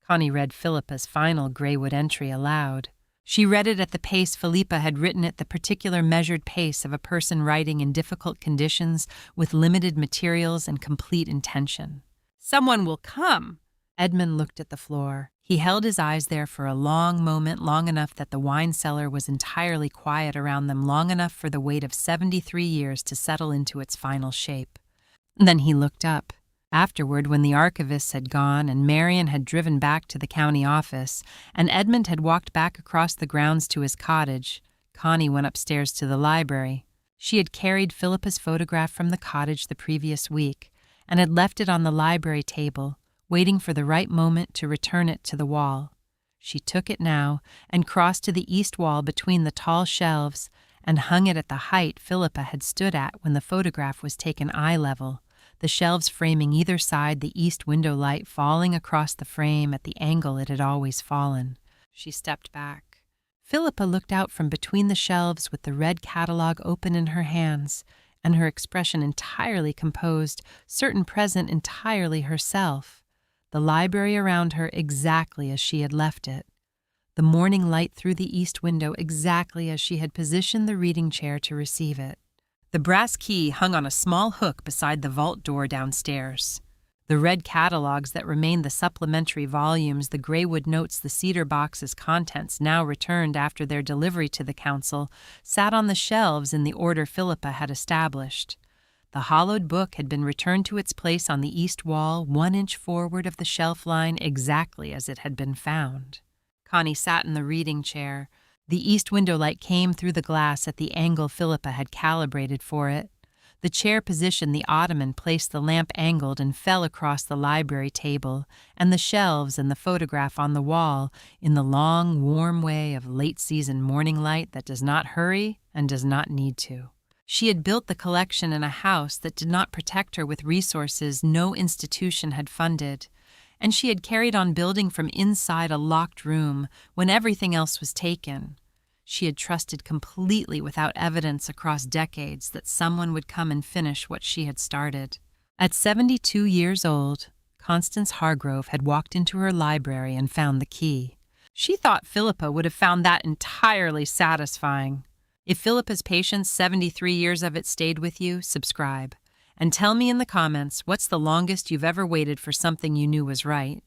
Connie read Philippa's final Greywood entry aloud. She read it at the pace Philippa had written it, the particular measured pace of a person writing in difficult conditions with limited materials and complete intention. "Someone will come." Edmund looked at the floor. He held his eyes there for a long moment, long enough that the wine cellar was entirely quiet around them, long enough for the weight of 73 years to settle into its final shape. Then he looked up. Afterward, when the archivists had gone and Marion had driven back to the county office and Edmund had walked back across the grounds to his cottage, Connie went upstairs to the library. She had carried Philippa's photograph from the cottage the previous week and had left it on the library table, waiting for the right moment to return it to the wall. She took it now and crossed to the east wall between the tall shelves and hung it at the height Philippa had stood at when the photograph was taken eye level, the shelves framing either side, the east window light falling across the frame at the angle it had always fallen. She stepped back. Philippa looked out from between the shelves with the red catalog open in her hands, and her expression entirely composed, certain present entirely herself. The library around her exactly as she had left it. The morning light through the east window exactly as she had positioned the reading chair to receive it. The brass key hung on a small hook beside the vault door downstairs. The red catalogs that remained the supplementary volumes, the gray wood notes, the cedar box's contents, now returned after their delivery to the council, sat on the shelves in the order Philippa had established. The hollowed book had been returned to its place on the east wall, 1 inch forward of the shelf line, exactly as it had been found. Connie sat in the reading chair. The east window light came through the glass at the angle Philippa had calibrated for it. The chair positioned the ottoman, placed the lamp angled and fell across the library table, and the shelves and the photograph on the wall, in the long, warm way of late-season morning light that does not hurry and does not need to. She had built the collection in a house that did not protect her with resources no institution had funded, and she had carried on building from inside a locked room when everything else was taken. She had trusted completely without evidence across decades that someone would come and finish what she had started. At 72 years old, Constance Hargrove had walked into her library and found the key. She thought Philippa would have found that entirely satisfying. If Philippa's patience, 73 years of it, stayed with you, subscribe. And tell me in the comments what's the longest you've ever waited for something you knew was right.